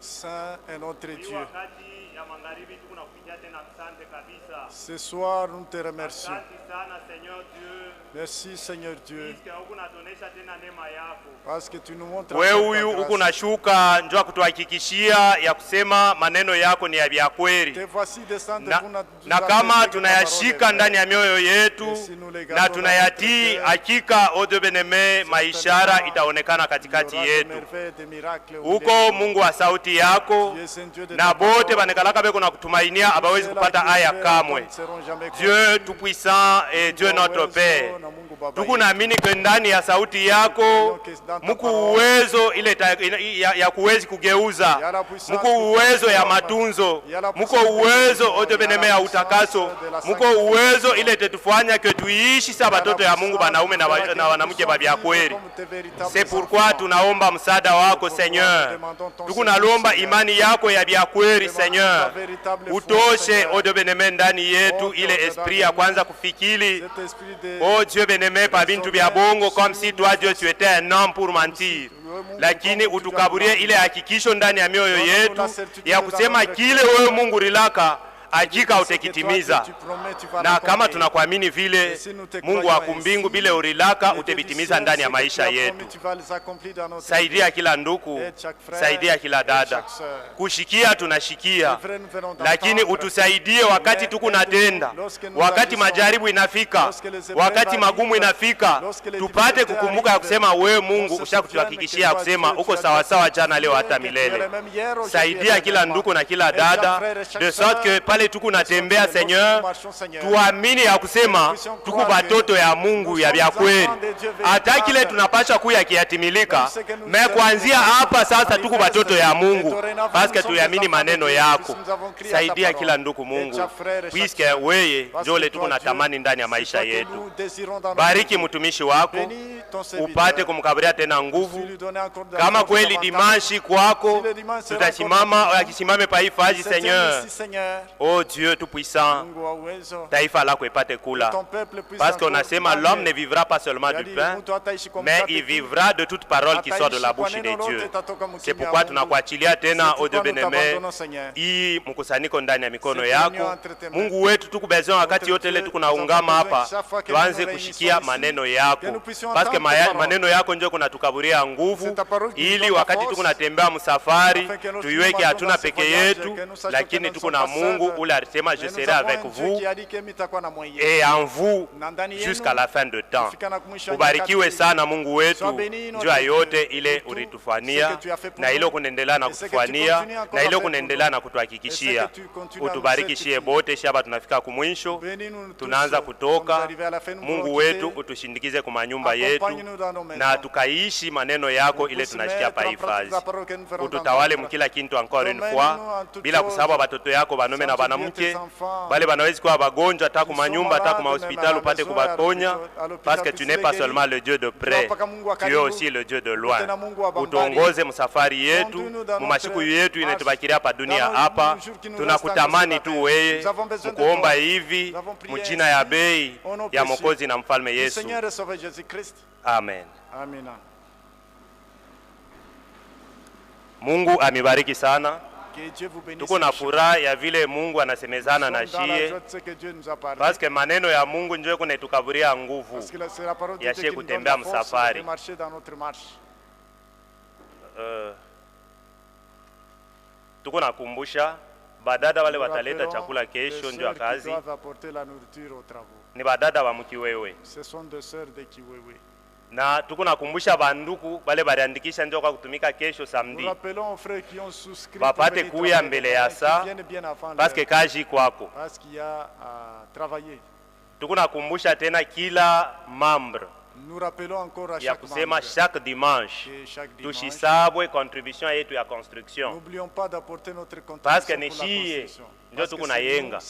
Saint est notre Dieu. Ce soir, nous te remercions. Merci Seigneur Dieu. Parce que tu nous montres wewe huyu huku nashuka njoo kutuhakikishia ya kusema maneno yako ni ya vya kweli, na kama tunayashika ndani ya mioyo yetu na tunayatii, hakika odebeneme maishara itaonekana katikati yetu. Huko Mungu wa sauti yako na bote banekalaka beko na kutumainia abawezi kupata aya kamwe. Dieu tout puissant et Dieu notre Père, tukunaamini kwa ndani ya sauti yako muku uwezo ile ya kuwezi kugeuza, muku uwezo ya matunzo, muko uwezo otebenemea utakaso, muko uwezo ile tetufanya ke tuishi sa batoto ya Mungu banaume na wanamke babia kweli. C'est pourquoi tunaomba msaada wako Seigneur, tukunalomba imani yako ya bia kweli Seigneur, utoshe otebeneme ndani yetu ile esprit ya kwanza kufikiri oh Dieu beneme pa bintu bia bongo comme si toi Dieu tu étais un homme pour mentir, lakini utukaburie ile hakikisho ndani ya mioyo yetu ya kusema kile wewe Mungu rilaka hakika utekitimiza. Na kama tunakuamini vile Mungu wa kumbingu bile urilaka utebitimiza ndani ya maisha yetu. Saidia kila ndugu, saidia kila dada. Kushikia tunashikia, lakini utusaidie wakati tukunatenda, wakati majaribu inafika, wakati magumu inafika, tupate kukumbuka ya kusema wewe Mungu ushakutuhakikishia kusema uko sawa sawa jana leo hata milele. Saidia kila ndugu na kila dada de sorte que pale tuku natembea Seigneur, tuamini ya kusema tuku batoto ya Mungu ya vya kweli. Hata kile tunapasha kuya kiatimilika, me kuanzia hapa sasa tuku batoto ya Mungu, paske tuamini maneno yako. Saidia kila ndugu Mungu, puisque weye jole tuku natamani ndani ya maisha yetu. Bariki mtumishi wako, upate kumkaburia tena nguvu. Kama kweli dimanshi kwako tutasimama, akisimame pa hii faji Seigneur. Oh Dieu tout puissant, taifa lako ipate kula, parce qu'on asema l'homme ne vivra pas seulement du pain, mais il vivra de toute parole qui sort de la bouche de Dieu. C'est pourquoi tunakuachilia tena o Dieu beneme hii mkusanyiko ndani ya mikono yako. Mungu wetu tukubezea wakati yote ile tukunaungama hapa, tuanze kushikia maneno yako, parce que maneno yako ndio kunatukaburia nguvu, ili wakati tukunatembea msafari tuiweke hatuna peke yetu, lakini tukuna Mungu ule alisema je serai avec vous et en vous jusqu'à la fin de temps. Ubarikiwe sana Mungu wetu jua yote ile ulitufania na ile kunaendelea na kutufania na ile kunaendelea na kutuhakikishia. Utubarikishie bote shaba tunafika kumwisho, tunaanza kutoka. Mungu wetu utushindikize kwa manyumba yetu na tukaishi maneno yako ile tunashikia pa hifadhi. Ututawale mkila kintu encore une fois, bila kusahau watoto yako banome na banamke bale banawezi kuwa bagonjwa hata kwa nyumba hata kwa hospitali upate kubaponya, parce que tu n'es pas seulement le Dieu de près, tu es aussi le Dieu de loin. Utuongoze msafari yetu, mmashiku yetu inatubakiria hapa dunia hapa. Tunakutamani tu wewe, mkuomba hivi mjina ya bei ya Mwokozi na Mfalme Yesu. Amen. Amina. Mungu amibariki sana. Tuko na furaha ya vile Mungu anasemezana na shie, parce que maneno ya Mungu ndio kunatukaburia nguvu ya shie kutembea msafari. Tuko nakumbusha badada wale wataleta chakula kesho ndio kazi. Ni badada wa mkiwewe. Na tuko nakumbusha banduku bale baliandikisha ndio kwa kutumika kesho samedi, bapate kuya mbele ya saa, parce que kaji kwako. Tuko nakumbusha tena kila membre ya kusema chaque dimanche tushisabwe contribution yetu ya construction, parce que ni shie ndio tuko na yenga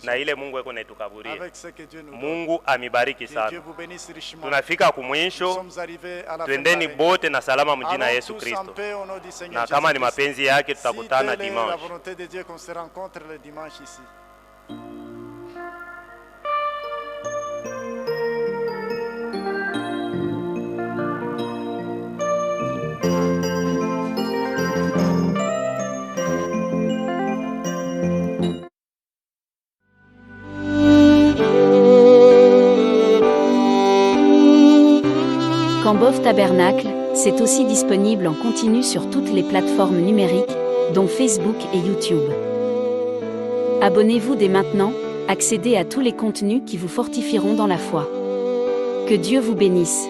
na ile Mungu eko netukaburia. Mungu amibariki sana. Tunafika kumwisho, twendeni bote na salama mjina Yesu Kristo, na kama ni mapenzi yake tutakutana dimanche. Tambov Tabernacle, c'est aussi disponible en continu sur toutes les plateformes numériques, dont Facebook et YouTube. Abonnez-vous dès maintenant, accédez à tous les contenus qui vous fortifieront dans la foi. Que Dieu vous bénisse.